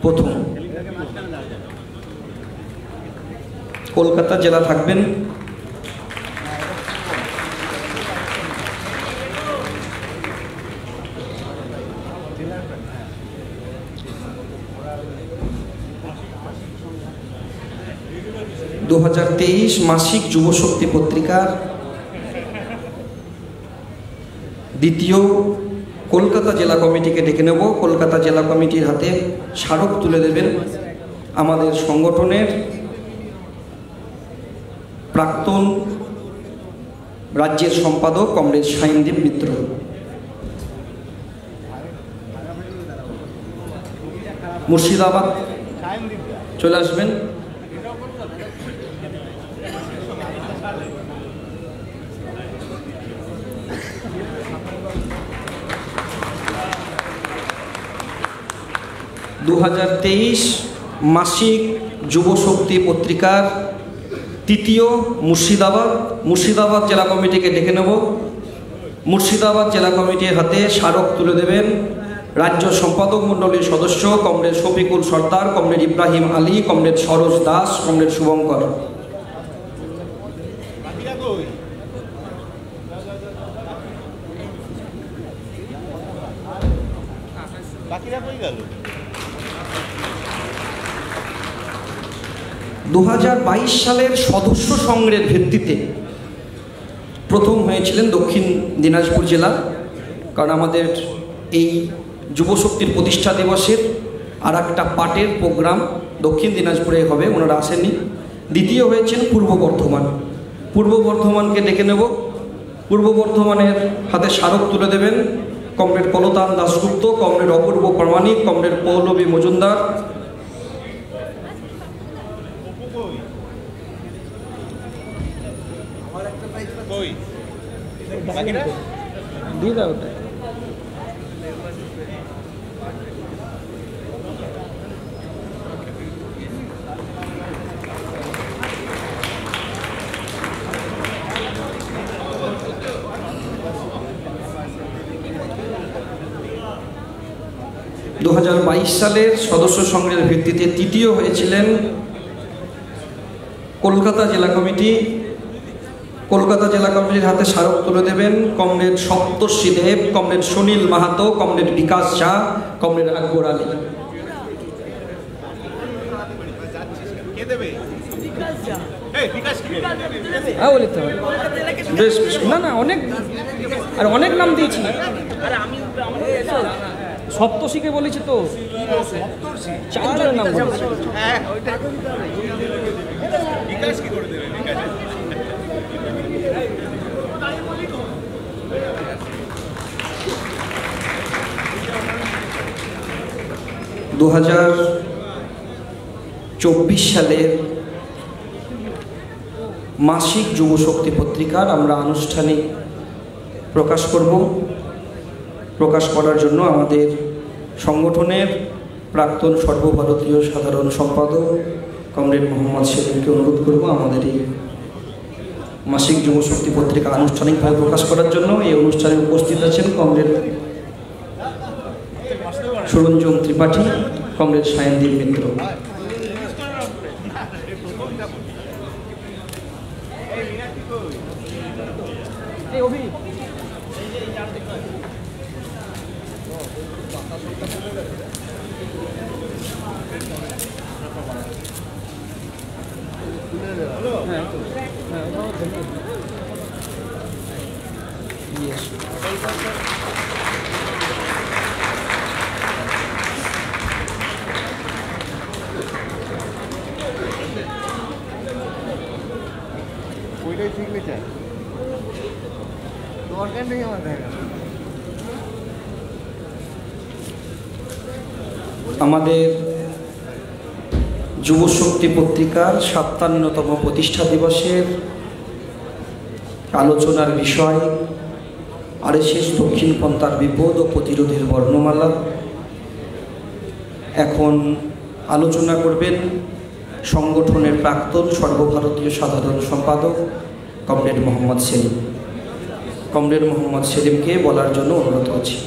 প্রথম। কলকাতা জেলা থাকবেন। মাসিক যুব শক্তি পত্রিকার দ্বিতীয় কলকাতা জেলা কমিটিকে ডেকে নেব। কলকাতা জেলা কমিটির হাতে স্মারক তুলে দেবেন আমাদের সংগঠনের প্রাক্তন রাজ্যের সম্পাদক কমরেড শাইনদীপ মিত্র। মুর্শিদাবাদ চলে আসবেন। মাসিক যুব শক্তি পত্রিকার তৃতীয় মুর্শিদাবাদ জেলা কমিটিকে ডেকে নেব। মুর্শিদাবাদ জেলা কমিটির হাতে স্মারক তুলে দেবেন রাজ্য সম্পাদক মণ্ডলীর সদস্য comrade Shafikul Sardar, comrade Ibrahim Ali, comrade Saroj Das, comrade Shubhankar. বাকিরা 2022 সালের সদস্য সংগ্রহের ভিত্তিতে প্রথম হয়েছিলেন দক্ষিণ দিনাজপুর জেলা। কারণ আমাদের এই যুবশক্তির প্রতিষ্ঠা দিবসের আর একটা পার্টের প্রোগ্রাম দক্ষিণ দিনাজপুরে হবে, ওনারা আসেননি। দ্বিতীয় হয়েছেন পূর্ব বর্ধমানকে ডেকে নেব। পূর্ব বর্ধমানের হাতে স্মারক তুলে দেবেন কমরেড কলতান দাশগুপ্ত, কমরেড অপূর্ব প্রামাণিক, কমরেড পৌলবী মজুমদার। সালের সদস্য সংগ্রহের ভিত্তিতে তৃতীয় হয়েছিলেন কলকাতা জেলা কমিটি কলকাতা জেলা কমিটির হাতে স্মারক তুলে দেবেন কমরেড সপ্তর্ষি দেব, কমরেড সুনীল মাহাতো, কমরেড বিকাশ ঝা, কমরেড আকবর আলী। হ্যাঁ বলতে হবে, বেশ বেশ, না না অনেক, আর অনেক নাম দিয়েছি। সপ্তর্ষিকে বলেছি তো, 4 জনের নাম বলেছি। দু 2024 সালের মাসিক যুব শক্তি পত্রিকার আমরা আনুষ্ঠানিক প্রকাশ করব। প্রকাশ করার জন্য আমাদের সংগঠনের প্রাক্তন সর্বভারতীয় সাধারণ সম্পাদক কমরেড মোহাম্মদ সেলিমকে অনুরোধ করব আমাদের এই মাসিক যুব শক্তি পত্রিকা আনুষ্ঠানিকভাবে প্রকাশ করার জন্য। এই অনুষ্ঠানে উপস্থিত আছেন কমরেড সুরঞ্জন ত্রিপাঠী, কমরেড সায়নদীপ মিত্র। ওইটাই সিগনেচার দরকার নেই আমার দেখা। আমাদের যুব শক্তি পত্রিকার 57তম প্রতিষ্ঠা দিবসের আলোচনার বিষয় আরএসএস দক্ষিণপন্থার বিপদ ও প্রতিরোধের বর্ণমালা। এখন আলোচনা করবেন সংগঠনের প্রাক্তন সর্বভারতীয় সাধারণ সম্পাদক কমরেড মোহাম্মদ সেলিম। কমরেড মোহাম্মদ সেলিমকে বলার জন্য অনুরোধ করছি।